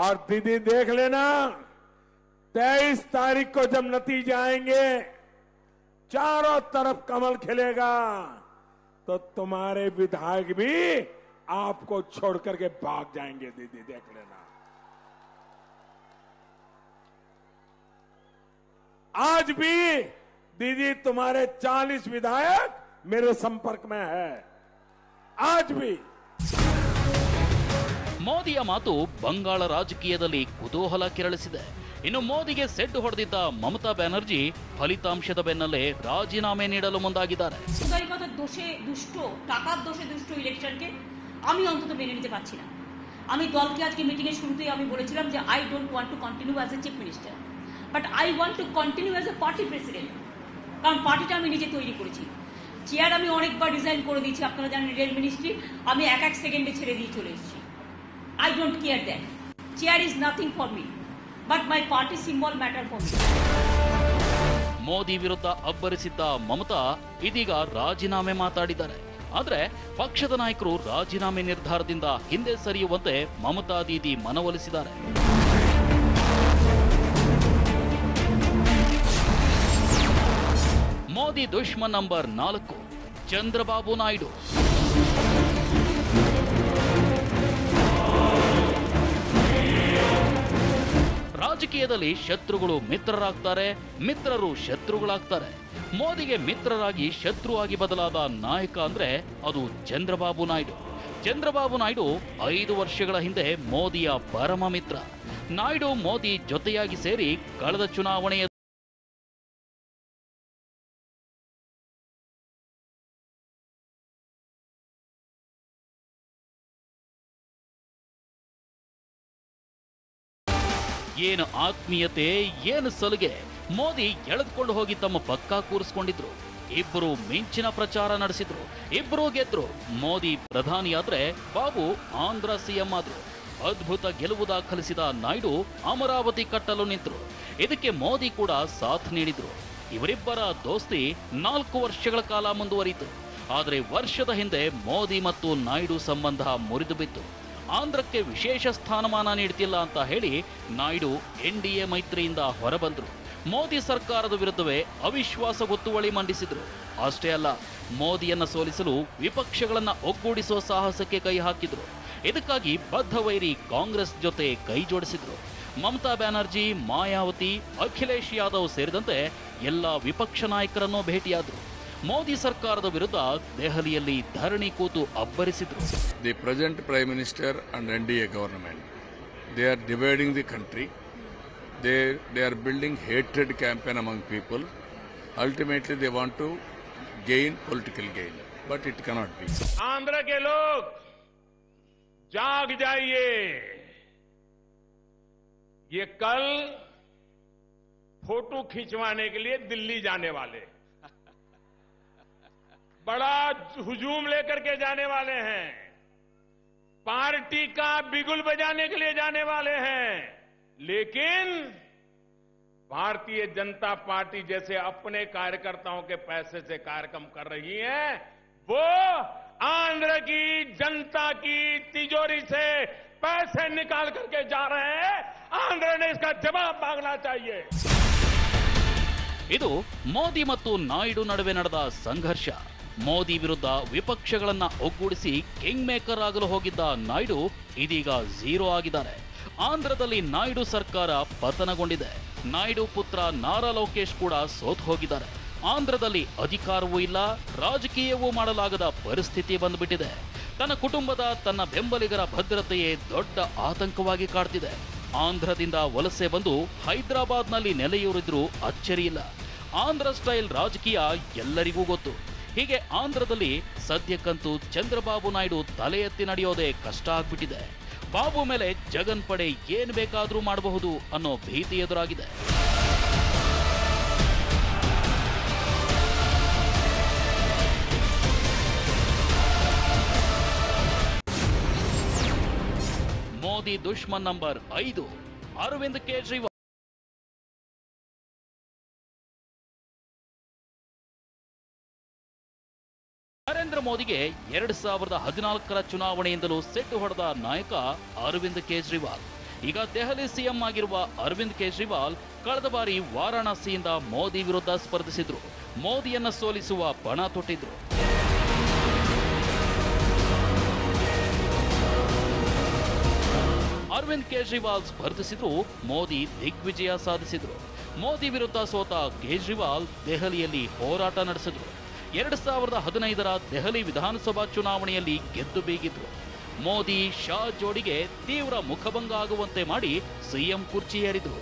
Speaker 5: और दीदी देख लेना, 23 तारीख को जब नतीजे आएंगे, चारों तरफ कमल खिलेगा, तो तुम्हारे विधायक भी आपको छोड़ करके भाग जाएंगे. दीदी देख लेना. आज भी दीदी तुम्हारे 40 विधायक मेरे संपर्क में है. आज भी.
Speaker 2: ಮೋದಿಯ ಮಾತು ಬಂಗಾಳ ರಾಜಕೀಯದಲ್ಲಿ ಕುತೂಹಲ ಕೆರಳಿಸಿದೆ. ಇನ್ನು ಮೋದಿಗೆ ಸೆಡ್ಡು ಹೊಡೆದಿದ್ದ ಮಮತಾ ಬ್ಯಾನರ್ಜಿ ಫಲಿತಾಂಶದ ಬೆನ್ನಲ್ಲೇ ರಾಜೀನಾಮೆ ನೀಡಲು ಮುಂದಾಗಿದ್ದಾರೆ.
Speaker 10: দোষে দুষ্ট, টাকার দোষে দুষ্ট ইলেকশনকে আমি অন্তত মেনে নিতে পারছি না. আমি দলকে আজকে মিটিং এর শুরুতেই আমি বলেছিলাম যে I don't want to continue as a chief minister, but I want to continue as a party president. কারণ পার্টিটা আমি নিজে তৈরি করেছি. চেয়ার আমি অনেকবার রিজাইন করে দিয়েছি. আপনারা জানেন রেল মিনিস্ট্রি আমি এক সেকেন্ডে ছেড়ে দিয়ে চলে এসেছি. I don't care that. Chair is nothing for me, but my party symbol matter for me.
Speaker 2: Modi ವಿರುದ್ಧ ಅಬ್ಬರಿಸಿದ್ದ ಮಮತಾ ಇದೀಗ ರಾಜೀನಾಮೆ ಮಾತಾಡಿದ್ದಾರೆ. ಆದ್ರೆ ಪಕ್ಷದ ನಾಯಕರು ರಾಜೀನಾಮೆ ನಿರ್ಧಾರದಿಂದ ಹಿಂದೆ ಸರಿಯುವಂತೆ ಮಮತಾ ದೀದಿ ಮನವೊಲಿಸಿದ್ದಾರೆ. ಮೋದಿ ದುಶ್ಮನ್ ನಂಬರ್ 4 ಚಂದ್ರಬಾಬು ನಾಯ್ಡು. ರಾಜಕೀಯದಲ್ಲಿ ಶತ್ರುಗಳು ಮಿತ್ರರಾಗ್ತಾರೆ, ಮಿತ್ರರು ಶತ್ರುಗಳಾಗ್ತಾರೆ. ಮೋದಿಗೆ ಮಿತ್ರರಾಗಿ ಶತ್ರುವಾಗಿ ಬದಲಾದ ನಾಯಕ ಅಂದ್ರೆ ಅದು ಚಂದ್ರಬಾಬು ನಾಯ್ಡು. ಚಂದ್ರಬಾಬು ನಾಯ್ಡು 5 ವರ್ಷಗಳ ಹಿಂದೆ ಮೋದಿಯ ಪರಮ ಮಿತ್ರ. ನಾಯ್ಡು ಮೋದಿ ಜೊತೆಯಾಗಿ ಸೇರಿ ಕಳೆದ ಚುನಾವಣೆಯ ಏನು ಆತ್ಮೀಯತೆ, ಏನು ಸಲುಗೆ. ಮೋದಿ ಎಳೆದುಕೊಂಡು ಹೋಗಿ ತಮ್ಮ ಪಕ್ಕ ಕೂರಿಸ್ಕೊಂಡಿದ್ರು. ಇಬ್ಬರು ಮಿಂಚಿನ ಪ್ರಚಾರ ನಡೆಸಿದ್ರು, ಇಬ್ಬರು ಗೆದ್ರು. ಮೋದಿ ಪ್ರಧಾನಿಯಾದ್ರೆ ಬಾಬು ಆಂಧ್ರ ಸಿಎಂ ಆದ್ರು. ಅದ್ಭುತ ಗೆಲುವು ದಾಖಲಿಸಿದ ನಾಯ್ಡು ಅಮರಾವತಿ ಕಟ್ಟಲು ನಿಂತರು. ಇದಕ್ಕೆ ಮೋದಿ ಕೂಡ ಸಾಥ್ ನೀಡಿದ್ರು. ಇವರಿಬ್ಬರ ದೋಸ್ತಿ 4 ವರ್ಷಗಳ ಕಾಲ ಮುಂದುವರಿಯಿತು. ಆದರೆ ವರ್ಷದ ಹಿಂದೆ ಮೋದಿ ಮತ್ತು ನಾಯ್ಡು ಸಂಬಂಧ ಮುರಿದು ಬಿತ್ತು. ಆಂಧ್ರಕ್ಕೆ ವಿಶೇಷ ಸ್ಥಾನಮಾನ ನೀಡ್ತಿಲ್ಲ ಅಂತ ಹೇಳಿ ನಾಯ್ಡು NDA ಮೈತ್ರಿಯಿಂದ ಹೊರಬಂದ್ರು. ಮೋದಿ ಸರ್ಕಾರದ ವಿರುದ್ಧವೇ ಅವಿಶ್ವಾಸ ಗೊತ್ತುವಳಿ ಮಂಡಿಸಿದ್ರು. ಅಷ್ಟೇ ಅಲ್ಲ, ಮೋದಿಯನ್ನ ಸೋಲಿಸಲು ವಿಪಕ್ಷಗಳನ್ನ ಒಗ್ಗೂಡಿಸುವ ಸಾಹಸಕ್ಕೆ ಕೈ ಹಾಕಿದ್ರು. ಇದಕ್ಕಾಗಿ ಬದ್ಧವೈರಿ ಕಾಂಗ್ರೆಸ್ ಜೊತೆ ಕೈ ಜೋಡಿಸಿದ್ರು. ಮಮತಾ ಬ್ಯಾನರ್ಜಿ, ಮಾಯಾವತಿ, ಅಖಿಲೇಶ್ ಯಾದವ್ ಸೇರಿದಂತೆ ಎಲ್ಲ ವಿಪಕ್ಷ ನಾಯಕರನ್ನು ಭೇಟಿಯಾದ್ರು. ಮೋದಿ ಸರ್ಕಾರದ ವಿರುದ್ಧ ದೆಹಲಿಯಲ್ಲಿ ಧರಣಿ ಕೂತು ಅಬ್ಬರಿಸಿದ್ರು.
Speaker 11: The present Prime Minister and NDA government, they are dividing the country. They are building hatred campaign among people. Ultimately, they want to gain political gain, but it cannot be.
Speaker 5: Andhra के लोग जाग जाइए. ये कल फोटो खिंचवाने के लिए दिल्ली जाने वाले, बड़ा हुजूम लेकर के जाने वाले हैं, पार्टी का बिगुल बजाने के लिए जाने वाले हैं. लेकिन भारतीय जनता पार्टी जैसे अपने कार्यकर्ताओं के पैसे से कार्यक्रम कर रही है, वो आंध्र की जनता की तिजोरी से पैसे निकाल करके जा रहे हैं. आंध्र ने इसका जवाब मांगना चाहिए.
Speaker 2: ಇದು ಮೋದಿ ಮತ್ತು ನಾಯ್ಡು ನಡುವೆ ನಡೆದ ಸಂಘರ್ಷ. ಮೋದಿ ವಿರುದ್ಧ ವಿಪಕ್ಷಗಳನ್ನ ಒಗ್ಗೂಡಿಸಿ ಕಿಂಗ್ ಮೇಕರ್ ಆಗಲು ಹೋಗಿದ್ದ ನಾಯ್ಡು ಇದೀಗ 0 ಆಗಿದ್ದಾರೆ. ಆಂಧ್ರದಲ್ಲಿ ನಾಯ್ಡು ಸರ್ಕಾರ ಪತನಗೊಂಡಿದೆ. ನಾಯ್ಡು ಪುತ್ರ ನಾರಾ ಲೋಕೇಶ್ ಕೂಡ ಸೋತು ಹೋಗಿದ್ದಾರೆ. ಆಂಧ್ರದಲ್ಲಿ ಅಧಿಕಾರವೂ ಇಲ್ಲ, ರಾಜಕೀಯವೂ ಮಾಡಲಾಗದ ಪರಿಸ್ಥಿತಿ ಬಂದ್ಬಿಟ್ಟಿದೆ. ತನ್ನ ಕುಟುಂಬದ, ತನ್ನ ಬೆಂಬಲಿಗರ ಭದ್ರತೆಯೇ ದೊಡ್ಡ ಆತಂಕವಾಗಿ ಕಾಡ್ತಿದೆ. ಆಂಧ್ರದಿಂದ ವಲಸೆ ಬಂದು ಹೈದರಾಬಾದ್ನಲ್ಲಿ ನೆಲೆಯೂರಿದ್ರೂ ಅಚ್ಚರಿಯಿಲ್ಲ. ಆಂಧ್ರ ಸ್ಟೈಲ್ ರಾಜಕೀಯ ಎಲ್ಲರಿಗೂ ಗೊತ್ತು. ಹೀಗೆ ಆಂಧ್ರದಲ್ಲಿ ಸದ್ಯಕ್ಕಂತೂ ಚಂದ್ರಬಾಬು ನಾಯ್ಡು ತಲೆ ಎತ್ತಿ ನಡೆಯೋದೇ ಕಷ್ಟ ಆಗ್ಬಿಟ್ಟಿದೆ. ಬಾಬು ಮೇಲೆ ಜಗನ್ ಪಡೆ ಏನ್ ಬೇಕಾದ್ರೂ ಮಾಡಬಹುದು ಅನ್ನೋ ಭೀತಿ ಎದುರಾಗಿದೆ. ಮೋದಿ ದುಶ್ಮನ್ ನಂಬರ್ 5 ಅರವಿಂದ್ ಕೇಜ್ರಿವಾಲ್. ನರೇಂದ್ರ ಮೋದಿಗೆ 2014ರ ಚುನಾವಣೆಯಿಂದಲೂ ಸೆಟ್ಟು ಹೊಡೆದ ನಾಯಕ ಅರವಿಂದ್ ಕೇಜ್ರಿವಾಲ್. ಈಗ ದೆಹಲಿ ಸಿಎಂ ಆಗಿರುವ ಅರವಿಂದ್ ಕೇಜ್ರಿವಾಲ್ ಕಳೆದ ಬಾರಿ ವಾರಾಣಸಿಯಿಂದ ಮೋದಿ ವಿರುದ್ಧ ಸ್ಪರ್ಧಿಸಿದ್ರು. ಮೋದಿಯನ್ನ ಸೋಲಿಸುವ ಪಣ ತೊಟ್ಟಿದ್ರು. ಅರವಿಂದ್ ಕೇಜ್ರಿವಾಲ್ ಸ್ಪರ್ಧಿಸಿದ್ರು, ಮೋದಿ ದಿಗ್ವಿಜಯ ಸಾಧಿಸಿದ್ರು. ಮೋದಿ ವಿರುದ್ಧ ಸೋತ ಕೇಜ್ರಿವಾಲ್ ದೆಹಲಿಯಲ್ಲಿ ಹೋರಾಟ ನಡೆಸಿದ್ರು. 2015ರ ದೆಹಲಿ ವಿಧಾನಸಭಾ ಚುನಾವಣೆಯಲ್ಲಿ ಗೆದ್ದು ಬೀಗಿದ್ರು. ಮೋದಿ ಶಾ ಜೋಡಿಗೆ ತೀವ್ರ ಮುಖಭಂಗ ಆಗುವಂತೆ ಮಾಡಿ ಸಿಎಂ ಕುರ್ಚಿ ಏರಿದ್ರು.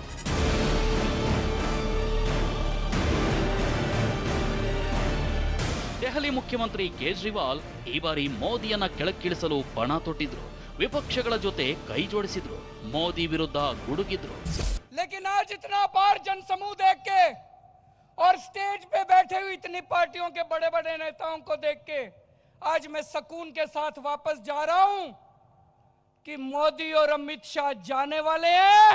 Speaker 2: ದೆಹಲಿ ಮುಖ್ಯಮಂತ್ರಿ ಕೇಜ್ರಿವಾಲ್ ಈ ಬಾರಿ ಮೋದಿಯನ್ನ ಕೆಳಕ್ಕಿಳಿಸಲು ಪಣ ತೊಟ್ಟಿದ್ರು. ವಿಪಕ್ಷಗಳ ಜೊತೆ ಕೈ ಜೋಡಿಸಿದ್ರು. ಮೋದಿ ವಿರುದ್ಧ ಗುಡುಗಿದ್ರು.
Speaker 12: लेकिन आज इतना बार जनसमूह देख के और स्टेज पे बैठे हुए इतनी पार्टियों के बड़े बड़े नेताओं को देख के आज मैं सुकून के साथ वापस जा रहा हूं कि मोदी और अमित शाह जाने वाले हैं,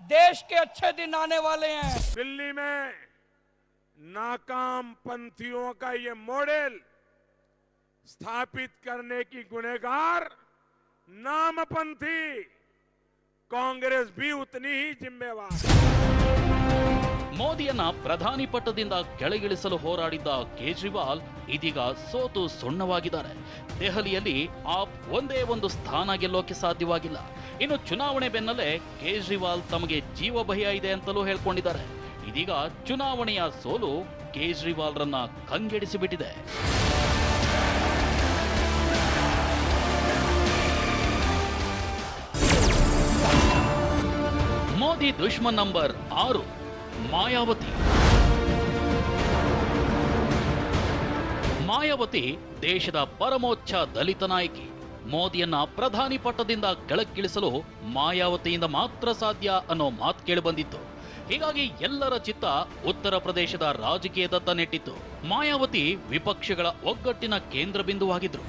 Speaker 12: देश के अच्छे दिन आने वाले हैं.
Speaker 5: दिल्ली में नाकाम पंथियों का ये मॉडल स्थापित करने की गुनहगार नामपंथी कांग्रेस भी उतनी ही जिम्मेवार।
Speaker 2: ಮೋದಿಯನ್ನ ಪ್ರಧಾನಿ ಪಟ್ಟದಿಂದ ಕೆಳಗಿಳಿಸಲು ಹೋರಾಡಿದ್ದ ಕೇಜ್ರಿವಾಲ್ ಇದೀಗ ಸೋತು ಸುಣ್ಣವಾಗಿದ್ದಾರೆ. ದೆಹಲಿಯಲ್ಲಿ ಆಪ್ ಒಂದೇ ಒಂದು ಸ್ಥಾನ ಗೆಲ್ಲೋಕೆ ಸಾಧ್ಯವಾಗಿಲ್ಲ. ಇನ್ನು ಚುನಾವಣೆ ಬೆನ್ನಲ್ಲೇ ಕೇಜ್ರಿವಾಲ್ ತಮಗೆ ಜೀವ ಭಯ ಇದೆ ಅಂತಲೂ ಹೇಳ್ಕೊಂಡಿದ್ದಾರೆ. ಇದೀಗ ಚುನಾವಣೆಯ ಸೋಲು ಕೇಜ್ರಿವಾಲ್ರನ್ನ ಕಂಗೆಡಿಸಿಬಿಟ್ಟಿದೆ. ಮೋದಿ ದುಶ್ಮನ್ ನಂಬರ್ 6 ಮಾಯಾವತಿ. ಮಾಯಾವತಿ ದೇಶದ ಪರಮೋಚ್ಚ ದಲಿತ ನಾಯಕಿ. ಮೋದಿಯನ್ನ ಪ್ರಧಾನಿ ಪಟ್ಟದಿಂದ ಕೆಳಕ್ಕಿಳಿಸಲು ಮಾಯಾವತಿಯಿಂದ ಮಾತ್ರ ಸಾಧ್ಯ ಅನ್ನೋ ಮಾತು ಕೇಳಿಬಂದಿತ್ತು. ಹೀಗಾಗಿ ಎಲ್ಲರ ಚಿತ್ತ ಉತ್ತರ ಪ್ರದೇಶದ ರಾಜಕೀಯದತ್ತ ನೆಟ್ಟಿತ್ತು. ಮಾಯಾವತಿ ವಿಪಕ್ಷಗಳ ಒಗ್ಗಟ್ಟಿನ ಕೇಂದ್ರ ಬಿಂದುವಾಗಿದ್ರು.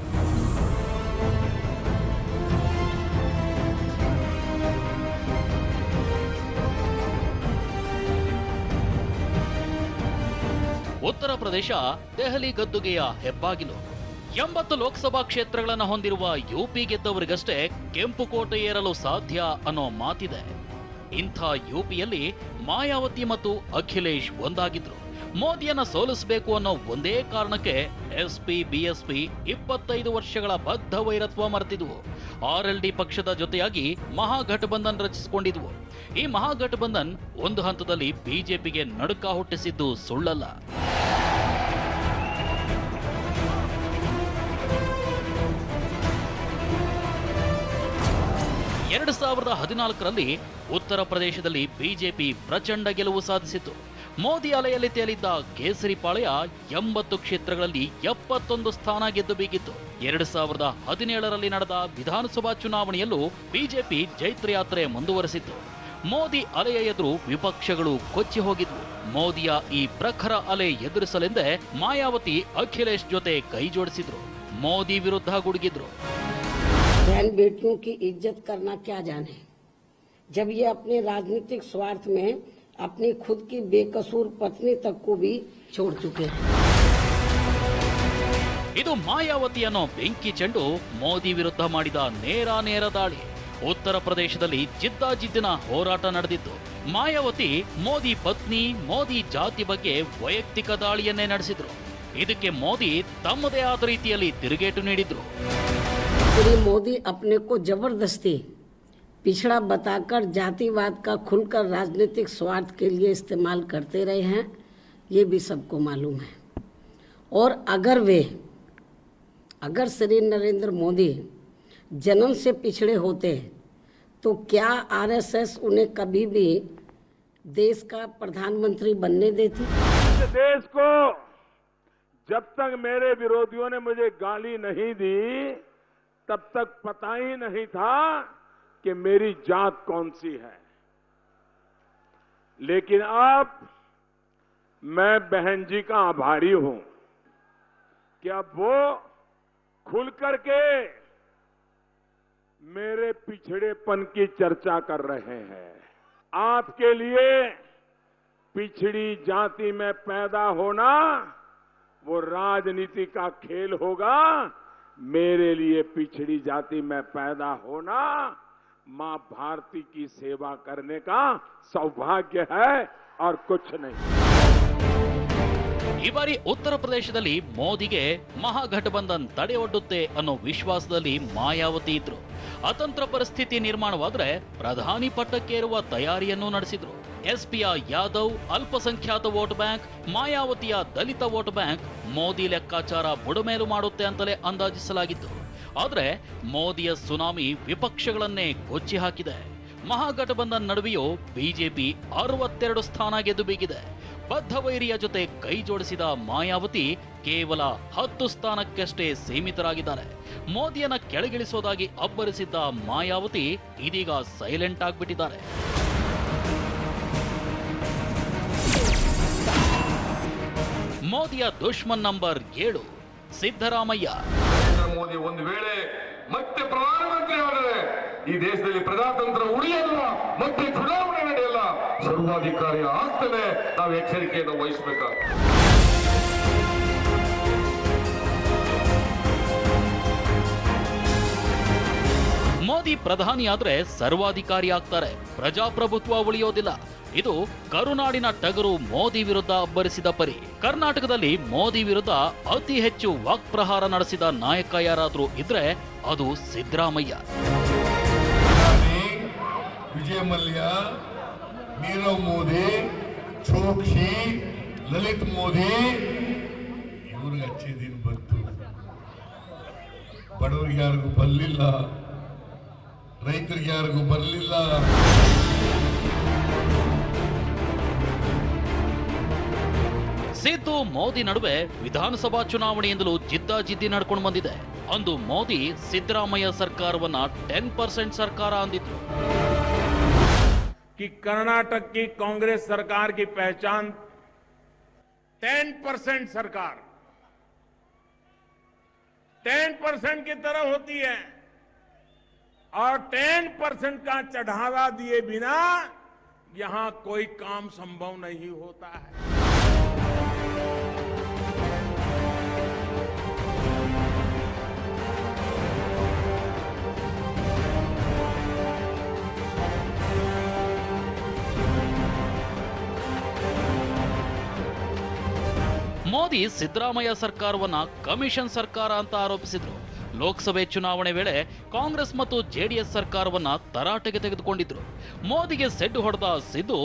Speaker 2: ಉತ್ತರ ಪ್ರದೇಶ ದೆಹಲಿ ಗದ್ದುಗೆಯ ಹೆಬ್ಬಾಗಿಲು. 80 ಲೋಕಸಭಾ ಕ್ಷೇತ್ರಗಳನ್ನು ಹೊಂದಿರುವ ಯುಪಿ ಗೆದ್ದವರಿಗಷ್ಟೇ ಕೆಂಪು ಕೋಟೆ ಏರಲು ಸಾಧ್ಯ ಅನ್ನೋ ಮಾತಿದೆ. ಇಂಥ ಯುಪಿಯಲ್ಲಿ ಮಾಯಾವತಿ ಮತ್ತು ಅಖಿಲೇಶ್ ಒಂದಾಗಿದ್ರು. ಮೋದಿಯನ್ನ ಸೋಲಿಸಬೇಕು ಅನ್ನೋ ಒಂದೇ ಕಾರಣಕ್ಕೆ ಎಸ್ಪಿ ಬಿಎಸ್ಪಿ 25 ವರ್ಷಗಳ ಬದ್ಧ ವೈರತ್ವ ಮರೆತಿದ್ವು. ಆರ್ಎಲ್ಡಿ ಪಕ್ಷದ ಜೊತೆಯಾಗಿ ಮಹಾಗಠಬಂಧನ್ ರಚಿಸಿಕೊಂಡಿದ್ವು. ಈ ಮಹಾಗಠಬಂಧನ್ ಒಂದು ಹಂತದಲ್ಲಿ ಬಿಜೆಪಿಗೆ ನಡುಕ ಹುಟ್ಟಿಸಿದ್ದು ಸುಳ್ಳಲ್ಲ. 2014ರಲ್ಲಿ ಉತ್ತರ ಪ್ರದೇಶದಲ್ಲಿ ಬಿಜೆಪಿ ಪ್ರಚಂಡ ಗೆಲುವು ಸಾಧಿಸಿತು. ಮೋದಿ ಅಲೆಯಲ್ಲಿ ತೇಲಿದ್ದ ಕೇಸರಿ ಪಾಳೆಯ 80 ಕ್ಷೇತ್ರಗಳಲ್ಲಿ 71 ಸ್ಥಾನ ಗೆದ್ದು ಬೀಗಿತ್ತು. 2017ರಲ್ಲಿ ನಡೆದ ವಿಧಾನಸಭಾ ಚುನಾವಣೆಯಲ್ಲೂ ಬಿಜೆಪಿ ಜೈತ್ರ ಯಾತ್ರೆ ಮುಂದುವರೆಸಿತ್ತು. ಮೋದಿ ಅಲೆಯ ಎದುರು ವಿಪಕ್ಷಗಳು ಕೊಚ್ಚಿ ಹೋಗಿದ್ವು. ಮೋದಿಯ ಈ ಪ್ರಖರ ಅಲೆ ಎದುರಿಸಲೆಂದೇ ಮಾಯಾವತಿ ಅಖಿಲೇಶ್ ಜೊತೆ ಕೈ ಜೋಡಿಸಿದ್ರು. ಮೋದಿ ವಿರುದ್ಧ ಗುಡುಗಿದ್ರು.
Speaker 13: बहन बेटियों की इज्जत करना क्या जाने, जब ये अपने राजनीतिक स्वार्थ में अपनी खुद की बेकसूर पत्नी तक को भी छोड़ चुके हैं.
Speaker 2: ಇದು ಮಾಯಾವತಿ ಅನ್ನೋ ಬೆಂಕಿ ಚೆಂಡು ಮೋದಿ ವಿರುದ್ಧ ಮಾಡಿದ ನೇರ ದಾಳಿ. ಉತ್ತರ ಪ್ರದೇಶದಲ್ಲಿ ಜಿದ್ದಾಜಿದ್ದಿನ ಹೋರಾಟ ನಡೆದಿತ್ತು. ಮಾಯಾವತಿ ಮೋದಿ ಪತ್ನಿ, ಮೋದಿ ಜಾತಿ ಬಗ್ಗೆ ವೈಯಕ್ತಿಕ ದಾಳಿಯನ್ನೇ ನಡೆಸಿದ್ರು. ಇದಕ್ಕೆ ಮೋದಿ ತಮ್ಮದೇ ಆದ ರೀತಿಯಲ್ಲಿ ತಿರುಗೇಟು ನೀಡಿದ್ರು.
Speaker 13: श्री मोदी अपने को जबरदस्ती पिछड़ा बताकर जातिवाद का खुलकर राजनीतिक स्वार्थ के लिए इस्तेमाल करते रहे हैं, ये भी सबको मालूम है. और अगर श्री नरेंद्र मोदी जन्म से पिछड़े होते तो क्या आरएसएस उन्हें कभी भी देश का प्रधानमंत्री बनने देती?
Speaker 5: देश को जब तक मेरे विरोधियों ने मुझे गाली नहीं दी तब तक पता ही नहीं था कि मेरी जात कौन सी है. लेकिन अब मैं बहन जी का आभारी हूं कि अब वो खुल करके मेरे पिछड़ेपन की चर्चा कर रहे हैं. आपके लिए पिछड़ी जाति में पैदा होना वो राजनीति का खेल होगा. मेरे लिए पिछड़ी जाति में पैदा होना मां भारती की सेवा करने का सौभाग्य है और कुछ नहीं.
Speaker 2: ಈ ಬಾರಿ ಉತ್ತರ ಪ್ರದೇಶದಲ್ಲಿ ಮೋದಿಗೆ ಮಹಾಗಠಬಂಧನ್ ತಡೆಯೊಡ್ಡುತ್ತೆ ಅನ್ನೋ ವಿಶ್ವಾಸದಲ್ಲಿ ಮಾಯಾವತಿ ಇದ್ರು. ಅತಂತ್ರ ಪರಿಸ್ಥಿತಿ ನಿರ್ಮಾಣವಾದ್ರೆ ಪ್ರಧಾನಿ ಪಟ್ಟಕ್ಕೇರುವ ತಯಾರಿಯನ್ನು ನಡೆಸಿದ್ರು. ಎಸ್ಪಿಯ ಯಾದವ್ ಅಲ್ಪಸಂಖ್ಯಾತ ವೋಟ್ ಬ್ಯಾಂಕ್, ಮಾಯಾವತಿಯ ದಲಿತ ವೋಟ್ ಬ್ಯಾಂಕ್ ಮೋದಿ ಲೆಕ್ಕಾಚಾರ ಬುಡಮೇಲು ಮಾಡುತ್ತೆ ಅಂತಲೇ ಅಂದಾಜಿಸಲಾಗಿತ್ತು. ಆದ್ರೆ ಮೋದಿಯ ಸುನಾಮಿ ವಿಪಕ್ಷಗಳನ್ನೇ ಕೊಚ್ಚಿ ಹಾಕಿದೆ. ಮಹಾಗಠಬಂಧನ್ ನಡುವೆಯೂ ಬಿಜೆಪಿ 62 ಸ್ಥಾನ ಗೆದ್ದು ಬೀಗಿದೆ. ಬದ್ಧ ವೈರಿಯ ಜೊತೆ ಕೈ ಜೋಡಿಸಿದ ಮಾಯಾವತಿ ಕೇವಲ 10 ಸ್ಥಾನಕ್ಕಷ್ಟೇ ಸೀಮಿತರಾಗಿದ್ದಾರೆ. ಮೋದಿಯನ್ನ ಕೆಳಗಿಳಿಸೋದಾಗಿ ಅಬ್ಬರಿಸಿದ್ದ ಮಾಯಾವತಿ ಇದೀಗ ಸೈಲೆಂಟ್ ಆಗ್ಬಿಟ್ಟಿದ್ದಾರೆ. ಮೋದಿಯ ದುಶ್ಮನ್ ನಂಬರ್ 7 ಸಿದ್ದರಾಮಯ್ಯ.
Speaker 14: ನರೇಂದ್ರ ಮೋದಿ ಒಂದು ವೇಳೆ ಮತ್ತೆ ಪ್ರಧಾನಮಂತ್ರಿ ಆದರೆ ಈ ದೇಶದಲ್ಲಿ ಪ್ರಜಾತಂತ್ರ ಉಳಿಯಲ್ಲ, ಮತ್ತೆ ಚುನಾವಣೆ ನಡೆಯಲ್ಲ, ಸರ್ವಾಧಿಕಾರಿ ಆಗ್ತಾನೆ. ನಾವು ಎಚ್ಚರಿಕೆಯನ್ನು ವಹಿಸಬೇಕಾಗ್ತದೆ.
Speaker 2: ಮೋದಿ ಪ್ರಧಾನಿಯಾದ್ರೆ ಸರ್ವಾಧಿಕಾರಿ ಆಗ್ತಾರೆ, ಪ್ರಜಾಪ್ರಭುತ್ವ ಉಳಿಯೋದಿಲ್ಲ. ಇದು ಕರುನಾಡಿನ ಟಗರು ಮೋದಿ ವಿರುದ್ಧ ಅಬ್ಬರಿಸಿದ ಪರಿ. ಕರ್ನಾಟಕದಲ್ಲಿ ಮೋದಿ ವಿರುದ್ಧ ಅತಿ ಹೆಚ್ಚು ವಾಕ್ಪ್ರಹಾರ ನಡೆಸಿದ ನಾಯಕ ಯಾರಾದ್ರೂ ಇದ್ರೆ ಅದು ಸಿದ್ದರಾಮಯ್ಯ.
Speaker 15: ವಿಜಯ ಮಲ್ಯ, ನೀರವ್ ಮೋದಿ, ಚೋಕ್ಷಿ, ಲಲಿತ್ ಮೋದಿ, ಇವ್ರಿಗೆ ಅಚ್ಚೆ ದಿನ ಬಂತು. ಬಡವರಿಗೆ ಯಾರಿಗೂ ಬರಲಿಲ್ಲ, ರೈತರಿಗೆ ಯಾರಿಗೂ ಬರಲಿಲ್ಲ.
Speaker 2: ಸಿದ್ದು ಮೋದಿ ನಡುವೆ ವಿಧಾನಸಭಾ ಚುನಾವಣೆಯಿಂದಲೂ ಜಿದ್ದಾಜಿದ್ದಿ ನಡ್ಕೊಂಡು ಬಂದಿದೆ. ಅಂದು ಮೋದಿ ಸಿದ್ದರಾಮಯ್ಯ ಸರ್ಕಾರವನ್ನ 10% ಸರ್ಕಾರ ಅಂದಿದ್ರು.
Speaker 5: कि कर्नाटक की कांग्रेस सरकार की पहचान 10% सरकार 10% की तरह होती है और 10% का चढ़ावा दिए बिना यहां कोई काम संभव नहीं होता है.
Speaker 2: ಮೋದಿ ಸಿದ್ದರಾಮಯ್ಯ ಸರ್ಕಾರವನ್ನ ಕಮಿಷನ್ ಸರ್ಕಾರ ಅಂತ ಆರೋಪಿಸಿದ್ರು. ಲೋಕಸಭೆ ಚುನಾವಣೆ ವೇಳೆ ಕಾಂಗ್ರೆಸ್ ಮತ್ತು ಜೆಡಿಎಸ್ ಸರ್ಕಾರವನ್ನ ತರಾಟೆಗೆ ತೆಗೆದುಕೊಂಡಿದ್ರು. ಮೋದಿಗೆ ಸೆಡ್ಡು ಹೊಡೆದ ಸಿದ್ದು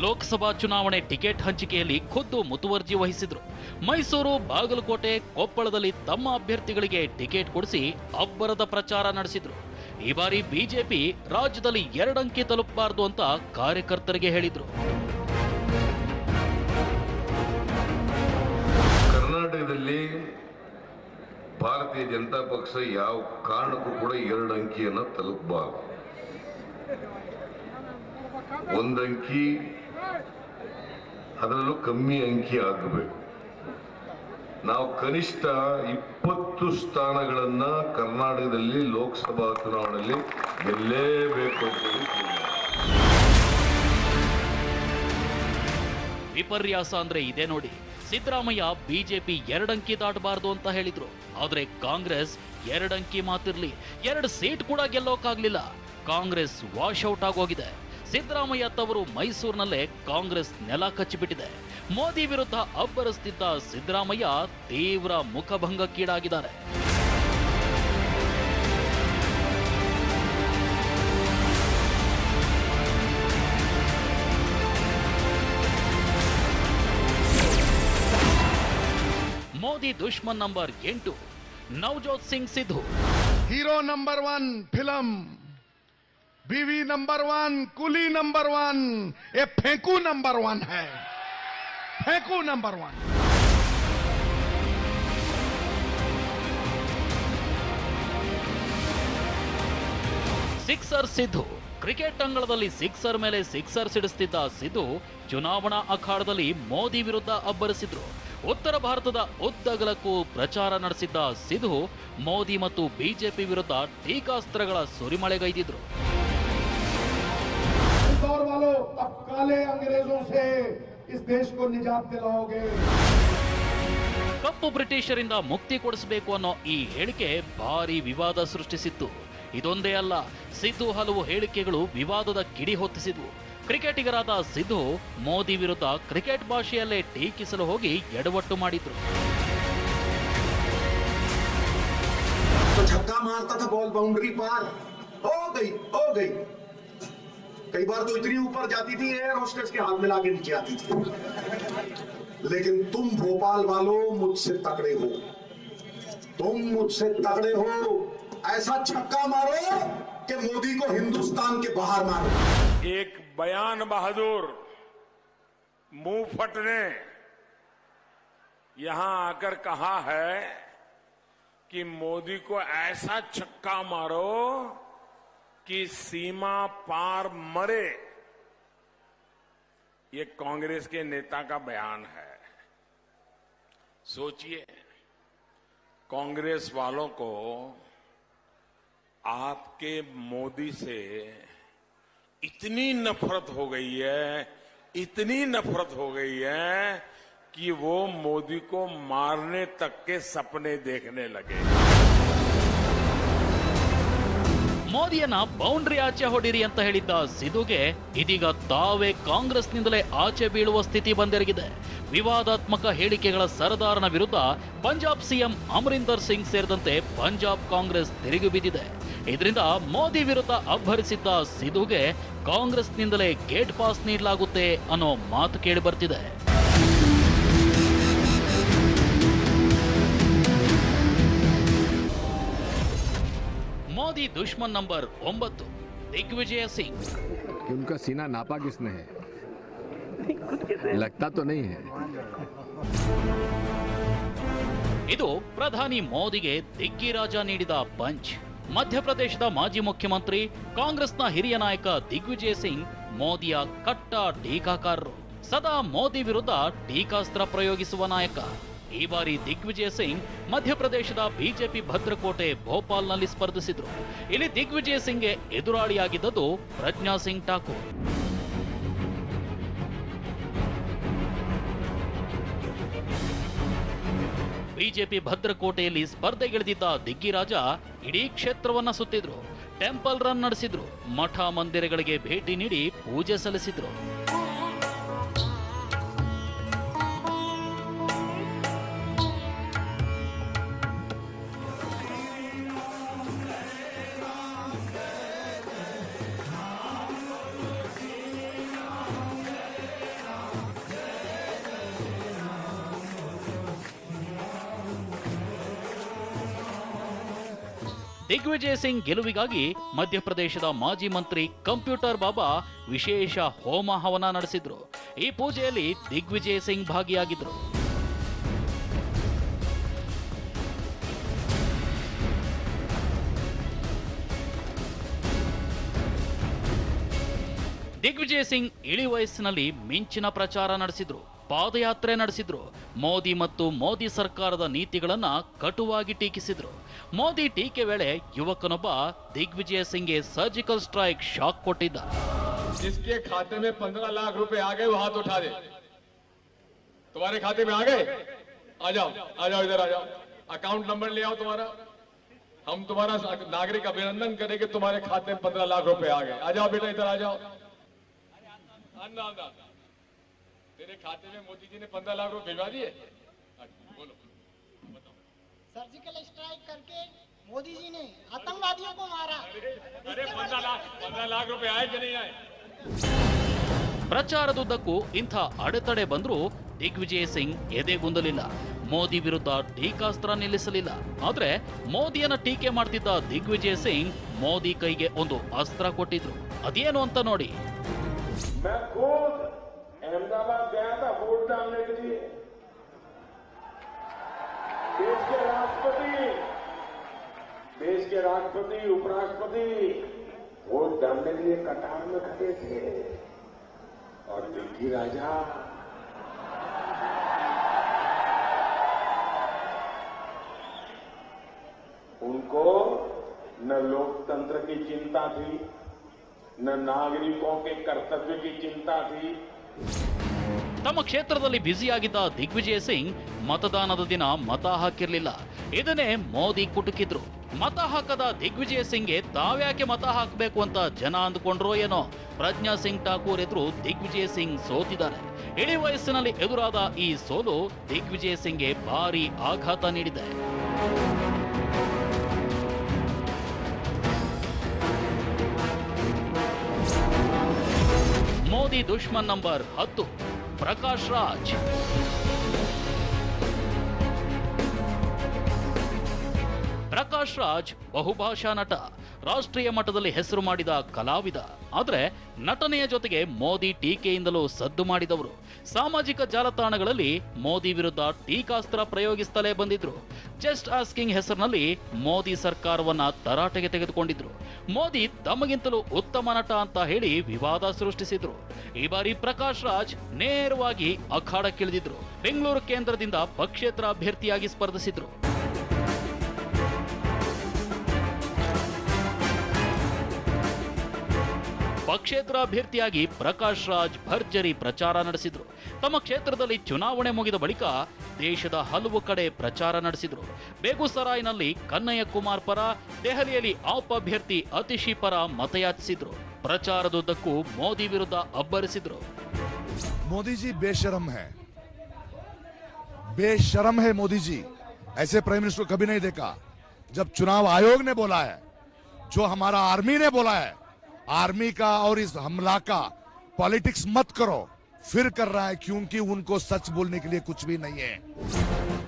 Speaker 2: ಲೋಕಸಭಾ ಚುನಾವಣೆ ಟಿಕೆಟ್ ಹಂಚಿಕೆಯಲ್ಲಿ ಖುದ್ದು ಮುತುವರ್ಜಿ ವಹಿಸಿದ್ರು. ಮೈಸೂರು, ಬಾಗಲಕೋಟೆ, ಕೊಪ್ಪಳದಲ್ಲಿ ತಮ್ಮ ಅಭ್ಯರ್ಥಿಗಳಿಗೆ ಟಿಕೆಟ್ ಕೊಡಿಸಿ ಅಬ್ಬರದ ಪ್ರಚಾರ ನಡೆಸಿದ್ರು. ಈ ಬಾರಿ ಬಿಜೆಪಿ ರಾಜ್ಯದಲ್ಲಿ 2 ಅಂಕಿ ತಲುಪಬಾರದು ಅಂತ ಕಾರ್ಯಕರ್ತರಿಗೆ ಹೇಳಿದ್ರು.
Speaker 14: ಕರ್ನಾಟಕದಲ್ಲಿ ಭಾರತೀಯ ಜನತಾ ಪಕ್ಷ ಯಾವ ಕಾರಣಕ್ಕೂ ಕೂಡ 2 ಅಂಕಿಯನ್ನು ತಲುಪಬಾರದು. 1 ಅಂಕಿ, ಅದರಲ್ಲೂ ಕಮ್ಮಿ ಅಂಕಿ ಆಗಬೇಕು. ನಾವು ಕನಿಷ್ಠ 20 ಸ್ಥಾನಗಳನ್ನ ಕರ್ನಾಟಕದಲ್ಲಿ ಲೋಕಸಭಾ ಚುನಾವಣೆಯಲ್ಲಿ ಗೆಲ್ಲೇಬೇಕು ಅಂತ
Speaker 2: ವಿಪರ್ಯಾಸ ಅಂದ್ರೆ ಇದೆ ನೋಡಿ. ಸಿದ್ದರಾಮಯ್ಯ ಬಿಜೆಪಿ 2 ಅಂಕಿ ದಾಟಬಾರದು ಅಂತ ಹೇಳಿದ್ರು. ಆದ್ರೆ ಕಾಂಗ್ರೆಸ್ 2 ಅಂಕಿ ಮಾತಿರ್ಲಿ 2 ಸೀಟ್ ಕೂಡ ಗೆಲ್ಲೋಕಾಗ್ಲಿಲ್ಲ. ಕಾಂಗ್ರೆಸ್ ವಾಶ್ಔಟ್ ಆಗೋಗಿದೆ. ಸಿದ್ದರಾಮಯ್ಯ ತವರು ಮೈಸೂರಿನಲ್ಲೇ ಕಾಂಗ್ರೆಸ್ ನೆಲ ಕಚ್ಚಿಬಿಟ್ಟಿದೆ. ಮೋದಿ ವಿರುದ್ಧ ಅಬ್ಬರಿಸುತ್ತಿದ್ದ ಸಿದ್ದರಾಮಯ್ಯ ತೀವ್ರ ಮುಖಭಂಗಕ್ಕೀಡಾಗಿದ್ದಾರೆ. ಮೋದಿ ದುಶ್ಮನ್ number 8 Navjot Singh Sidhu.
Speaker 15: Hero number 1 film, बीवी नंबर 1, कुली नंबर 1, ये फेंकू नंबर 1 है, फेंकू नंबर 1.
Speaker 2: ಸಿಕ್ಸರ್ ಸಿದ್ದು. ಕ್ರಿಕೆಟ್ ಅಂಗಳದಲ್ಲಿ ಸಿಕ್ಸರ್ ಮೇಲೆ ಸಿಕ್ಸರ್ ಸಿಡಿಸುತ್ತಿದ್ದ ಸಿದ್ದು ಚುನಾವಣಾ ಅಖಾಡದಲ್ಲಿ ಮೋದಿ ವಿರುದ್ಧ ಅಬ್ಬರಿಸಿದ್ರು. ಉತ್ತರ ಭಾರತದ ಉದ್ದಗಲಕ್ಕೂ ಪ್ರಚಾರ ನಡೆಸಿದ್ದ ಸಿದ್ದು ಮೋದಿ ಮತ್ತು ಬಿಜೆಪಿ ವಿರುದ್ಧ ಟೀಕಾಸ್ತ್ರಗಳ ಸುರಿಮಳೆಗೈದಿದ್ರು. ಕಪ್ಪು ಬ್ರಿಟಿಷರಿಂದ ಮುಕ್ತಿ ಕೊಡಿಸಬೇಕು ಅನ್ನೋ ಈ ಹೇಳಿಕೆ ಭಾರಿ ವಿವಾದ ಸೃಷ್ಟಿಸಿತ್ತು. ಇದೊಂದೇ ಅಲ್ಲ, ಸಿದ್ದು ಹಲವು ಹೇಳಿಕೆಗಳು ವಿವಾದದ ಕಿಡಿ ಹೊತ್ತಿಸಿದ್ವು. ಕ್ರಿಕೆಟಿಗರಾದ ಸಿದ್ದು ಮೋದಿ ವಿರುದ್ಧ ಕ್ರಿಕೆಟ್ ಭಾಷೆಯಲ್ಲೇ ಟೀಕಿಸಲು ಹೋಗಿ ಎಡವಟ್ಟು ಮಾಡಿದ್ರು.
Speaker 16: छक्का मारता था, बॉल बाउंड्री पार हो गई. कई बार तो इतनी ऊपर जाती थी एयर होस्टेस के हाथ में लाके नीचे आती थी. लेकिन तुम भोपाल वालों मुझसे तगड़े हो, ऐसा छक्का मारो कि मोदी को हिंदुस्तान के बाहर मारो.
Speaker 5: एक बयान बहादुर मुफट ने यहां आकर कहा है कि मोदी को ऐसा छक्का मारो कि सीमा पार मरे. ये कांग्रेस के नेता का बयान है. सोचिए, कांग्रेस वालों को आपके मोदी से इतनी नफरत हो गई है, इतनी नफरत हो गई है कि वो मोदी को मारने तक के सपने देखने लगे।
Speaker 2: ಮೋದಿಯನ್ನ ಬೌಂಡ್ರಿ ಆಚೆ ಹೊಡಿರಿ ಅಂತ ಹೇಳಿದ್ದ ಸಿಧುಗೆ ಇದೀಗ ತಾವೇ ಕಾಂಗ್ರೆಸ್ನಿಂದಲೇ ಆಚೆ ಬೀಳುವ ಸ್ಥಿತಿ ಬಂದೆರಗಿದೆ. ವಿವಾದಾತ್ಮಕ ಹೇಳಿಕೆಗಳ ಸರದಾರನ ವಿರುದ್ಧ ಪಂಜಾಬ್ ಸಿಎಂ ಅಮರಿಂದರ್ ಸಿಂಗ್ ಸೇರಿದಂತೆ ಪಂಜಾಬ್ ಕಾಂಗ್ರೆಸ್ ತಿರುಗಿ ಬಿದ್ದಿದೆ. ಇದರಿಂದ ಮೋದಿ ವಿರುದ್ಧ ಅಬ್ಬರಿಸಿದ್ದ ಸಿಧುಗೆ ಕಾಂಗ್ರೆಸ್ನಿಂದಲೇ ಗೇಟ್ ಪಾಸ್ ನೀಡಲಾಗುತ್ತೆ ಅನ್ನೋ ಮಾತು ಕೇಳಿ ಬರ್ತಿದೆ. मोदी दुश्मन नंबर 9 दिग्विजय सिंह।
Speaker 11: उनका सीना नापा किसने है? लगता तो नहीं है।
Speaker 2: ಇದು ಪ್ರಧಾನಿ ಮೋದಿಗೆ ದಿಗ್ಗಿರಾಜ ನೀಡಿದ ಪಂಚ್. ಮಧ್ಯಪ್ರದೇಶದ ಮಾಜಿ ಮುಖ್ಯಮಂತ್ರಿ ಕಾಂಗ್ರೆಸ್ನ ಹಿರಿಯ ನಾಯಕ ದಿಗ್ವಿಜಯ್ ಸಿಂಗ್ ಮೋದಿಯ ಕಟ್ಟ ಟೀಕಾಕಾರರು. ಸದಾ ಮೋದಿ ವಿರುದ್ಧ ಟೀಕಾಸ್ತ್ರ ಪ್ರಯೋಗಿಸುವ ನಾಯಕ. ಈ ಬಾರಿ ದಿಗ್ವಿಜಯ್ ಸಿಂಗ್ ಮಧ್ಯಪ್ರದೇಶದ ಬಿಜೆಪಿ ಭದ್ರಕೋಟೆ ಭೋಪಾಲ್ನಲ್ಲಿ ಸ್ಪರ್ಧಿಸಿದ್ರು. ಇಲ್ಲಿ ದಿಗ್ವಿಜಯ್ ಸಿಂಗ್ಗೆ ಎದುರಾಳಿಯಾಗಿದ್ದದ್ದು ಪ್ರಜ್ಞಾ ಸಿಂಗ್ ಠಾಕೂರ್. ಬಿಜೆಪಿ ಭದ್ರಕೋಟೆಯಲ್ಲಿ ಸ್ಪರ್ಧೆಗಿಳಿದಿದ್ದ ದಿಗ್ಗಿರಾಜ ಇಡೀ ಕ್ಷೇತ್ರವನ್ನ ಸುತ್ತಿದ್ರು. ಟೆಂಪಲ್ ರನ್ ನಡೆಸಿದ್ರು. ಮಠ ಮಂದಿರಗಳಿಗೆ ಭೇಟಿ ನೀಡಿ ಪೂಜೆ ಸಲ್ಲಿಸಿದ್ರು. ದಿಗ್ವಿಜಯ್ ಸಿಂಗ್ ಗೆಲುವಿಗಾಗಿ ಮಧ್ಯಪ್ರದೇಶದ ಮಾಜಿ ಮಂತ್ರಿ ಕಂಪ್ಯೂಟರ್ ಬಾಬಾ ವಿಶೇಷ ಹೋಮ ಹವನ ನಡೆಸಿದ್ರು. ಈ ಪೂಜೆಯಲ್ಲಿ ದಿಗ್ವಿಜಯ್ ಸಿಂಗ್ ಭಾಗಿಯಾಗಿದ್ರು. ದಿಗ್ವಿಜಯ್ ಸಿಂಗ್ ಇಳಿ ವಯಸ್ಸಿನಲ್ಲಿ ಮಿಂಚಿನ ಪ್ರಚಾರ ನಡೆಸಿದ್ರು. ಪಾದಯಾತ್ರೆ ನಡೆಸಿದ್ರು. ಮೋದಿ ಮತ್ತು ಮೋದಿ ಸರ್ಕಾರದ ನೀತಿಗಳನ್ನ ಕಟುವಾಗಿ ಟೀಕಿಸಿದ್ರು. ಮೋದಿ ಟೀಕೆ ವೇಳೆ ಯುವಕನೊಬ್ಬ ದಿಗ್ವಿಜಯ್ ಸಿಂಗ್ಗೆ ಸರ್ಜಿಕಲ್ ಸ್ಟ್ರೈಕ್ ಶಾಕ್ ಕೊಟ್ಟಿದ್ದ.
Speaker 14: जिसके खाते में 15 लाख रुपए आ गए वो हाथ उठा दे। तुम्हारे खाते में आ गए? आ जाओ इधर आ जाओ, अकाउंट नंबर ले आओ तुम्हारा, हम तुम्हारा नागरिक अभिनंदन करेंगे, तुम्हारे खाते में 15 लाख रुपए आ गए। आ जाओ बेटा इधर आ जाओ। तेरे खाते में मोदी जी ने 15 लाख रुपए भिजवा दिए। बोलो।
Speaker 17: सर्जिकल स्ट्राइक करके मोदी जी ने आतंकवादियों को मारा।
Speaker 14: अरे 15 लाख रुपए आए कि नहीं आए?
Speaker 2: ಪ್ರಚಾರದುದ್ದಕ್ಕೂ ಇಂಥ ಅಡೆತಡೆ ಬಂದರೂ ದಿಗ್ವಿಜಯ್ ಸಿಂಗ್ ಎದೆಗುಂದಲಿಲ್ಲ. ಮೋದಿ ವಿರುದ್ಧ ಟೀಕಾಸ್ತ್ರ ನಿಲ್ಲಿಸಲಿಲ್ಲ. ಆದ್ರೆ ಮೋದಿಯನ್ನ ಟೀಕೆ ಮಾಡ್ತಿದ್ದ ದಿಗ್ವಿಜಯ್ ಸಿಂಗ್ ಮೋದಿ ಕೈಗೆ ಒಂದು ಅಸ್ತ್ರ ಕೊಟ್ಟಿದ್ರು. ಅದೇನು ಅಂತ ನೋಡಿ.
Speaker 5: मैं खुद अहमदाबाद गया था वोट डालने के लिए। देश के राष्ट्रपति उपराष्ट्रपति वोट डालने के लिए कतार में खड़े थे और दिग्गी राजा उनको न लोकतंत्र की चिंता थी, न नागरिकों के कर्तव्य की चिंता थी।
Speaker 2: ತಮ್ಮ ಕ್ಷೇತ್ರದಲ್ಲಿ ಬ್ಯುಸಿಯಾಗಿದ್ದ ದಿಗ್ವಿಜಯ್ ಸಿಂಗ್ ಮತದಾನದ ದಿನ ಮತ ಹಾಕಿರ್ಲಿಲ್ಲ. ಇದನ್ನೇ ಮೋದಿ ಕುಟುಕಿದ್ರು. ಮತ ಹಾಕದ ದಿಗ್ವಿಜಯ್ ಸಿಂಗ್ಗೆ ತಾವ್ಯಾಕೆ ಮತ ಹಾಕಬೇಕು ಅಂತ ಜನ ಅಂದುಕೊಂಡ್ರೋ ಏನೋ. ಪ್ರಜ್ಞಾ ಸಿಂಗ್ ಠಾಕೂರ್ ಎದುರು ದಿಗ್ವಿಜಯ್ ಸಿಂಗ್ ಸೋತಿದ್ದಾರೆ. ಇಳಿ ವಯಸ್ಸಿನಲ್ಲಿ ಎದುರಾದ ಈ ಸೋಲು ದಿಗ್ವಿಜಯ್ ಸಿಂಗ್ಗೆ ಭಾರಿ ಆಘಾತ ನೀಡಿದೆ. ಮೋದಿ ದುಶ್ಮನ್ ನಂಬರ್ 10 ಪ್ರಕಾಶ್ ರಾಜ್. ಪ್ರಕಾಶ್ ರಾಜ್ ಬಹುಭಾಷಾ ನಟ, ರಾಷ್ಟ್ರೀಯ ಮಟ್ಟದಲ್ಲಿ ಹೆಸರು ಮಾಡಿದ ಕಲಾವಿದ. ಆದ್ರೆ ನಟನೆಯ ಜೊತೆಗೆ ಮೋದಿ ಟೀಕೆಯಿಂದಲೂ ಸದ್ದು ಮಾಡಿದವರು. ಸಾಮಾಜಿಕ ಜಾಲತಾಣಗಳಲ್ಲಿ ಮೋದಿ ವಿರುದ್ಧ ಟೀಕಾಸ್ತ್ರ ಪ್ರಯೋಗಿಸುತ್ತಲೇ ಬಂದಿದ್ರು. ಜಸ್ಟ್ ಆಸ್ಕಿಂಗ್ ಹೆಸರಿನಲ್ಲಿ ಮೋದಿ ಸರ್ಕಾರವನ್ನ ತರಾಟೆಗೆ ತೆಗೆದುಕೊಂಡಿದ್ರು. ಮೋದಿ ತಮಗಿಂತಲೂ ಉತ್ತಮ ನಟ ಅಂತ ಹೇಳಿ ವಿವಾದ ಸೃಷ್ಟಿಸಿದ್ರು. ಈ ಬಾರಿ ಪ್ರಕಾಶ್ ರಾಜ್ ನೇರವಾಗಿ ಅಖಾಡಕ್ಕಿಳಿದಿದ್ರು. ಬೆಂಗಳೂರು ಕೇಂದ್ರದಿಂದ ಪಕ್ಷೇತರ ಅಭ್ಯರ್ಥಿಯಾಗಿ ಸ್ಪರ್ಧಿಸಿದ್ರು. ಪಕ್ಷೇತರ ಅಭ್ಯರ್ಥಿಯಾಗಿ ಪ್ರಕಾಶ್ ರಾಜ್ ಭರ್ಜರಿ ಪ್ರಚಾರ ನಡೆಸಿದ್ರು. ತಮ್ಮ ಕ್ಷೇತ್ರದಲ್ಲಿ ಚುನಾವಣೆ ಮುಗಿದ ಬಳಿಕ ದೇಶದ ಹಲವು ಕಡೆ ಪ್ರಚಾರ ನಡೆಸಿದ್ರು. ಬೇಗುಸರಾಯ್ನಲ್ಲಿ ಕನ್ನಯ್ಯ ಕುಮಾರ್ ಪರ, ದೆಹಲಿಯಲ್ಲಿ ಆಪ್ ಅಭ್ಯರ್ಥಿ ಅತಿಶಿ ಪರ ಮತಯಾಚಿಸಿದ್ರು. ಪ್ರಚಾರದುದ್ದಕ್ಕೂ ಮೋದಿ ವಿರುದ್ಧ ಅಬ್ಬರಿಸಿದ್ರು.
Speaker 15: मोदी जी बेशरम है मोदी जी। ऐसे प्राइम मिनिस्टर को कभी नहीं देखा। जब चुनाव आयोग ने बोला है, जो हमारा आर्मी ने बोला है, आर्मी का और इस हमला का पॉलिटिक्स मत करो, फिर कर रहा है क्योंकि उनको सच बोलने के लिए कुछ भी नहीं है।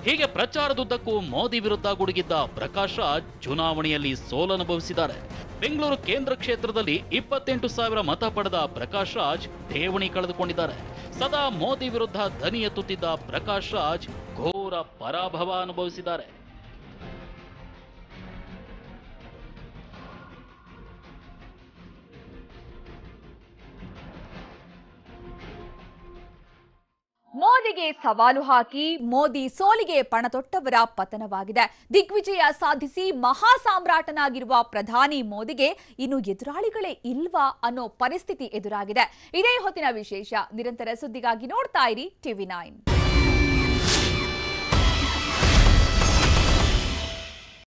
Speaker 2: ಹೀಗೆ ಪ್ರಚಾರದುದ್ದಕ್ಕೂ ಮೋದಿ ವಿರುದ್ಧ ಗುಡುಗಿದ್ದ ಪ್ರಕಾಶ್ ರಾಜ್ ಚುನಾವಣೆಯಲ್ಲಿ ಸೋಲನುಭವಿಸಿದ್ದಾರೆ. ಬೆಂಗಳೂರು ಕೇಂದ್ರ ಕ್ಷೇತ್ರದಲ್ಲಿ 28,000 ಮತ ಪಡೆದ ಪ್ರಕಾಶ್ ರಾಜ್ ಠೇವಣಿ ಕಳೆದುಕೊಂಡಿದ್ದಾರೆ. ಸದಾ ಮೋದಿ ವಿರುದ್ಧ ಧ್ವನಿ ಎತ್ತುತ್ತಿದ್ದ ಪ್ರಕಾಶ್ ರಾಜ್ ಘೋರ ಪರಾಭವ ಅನುಭವಿಸಿದ್ದಾರೆ.
Speaker 1: ಮೋದಿಗೆ ಸವಾಲು ಹಾಕಿ ಮೋದಿ ಸೋಲಿಗೆ ಪಣತೊಟ್ಟವರ ಪತನವಾಗಿದೆ. ದಿಗ್ವಿಜಯ ಸಾಧಿಸಿ ಮಹಾ ಸಾಮ್ರಾಟನಾಗಿರುವ ಪ್ರಧಾನಿ ಮೋದಿಗೆ ಇನ್ನು ಎದುರಾಳಿಗಳೇ ಇಲ್ವಾ ಅನ್ನೋ ಪರಿಸ್ಥಿತಿ ಎದುರಾಗಿದೆ. ಇದೇ ಹೊತ್ತಿನ ವಿಶೇಷ. ನಿರಂತರ ಸುದ್ದಿಗಾಗಿ ನೋಡ್ತಾ ಇರಿ TV9.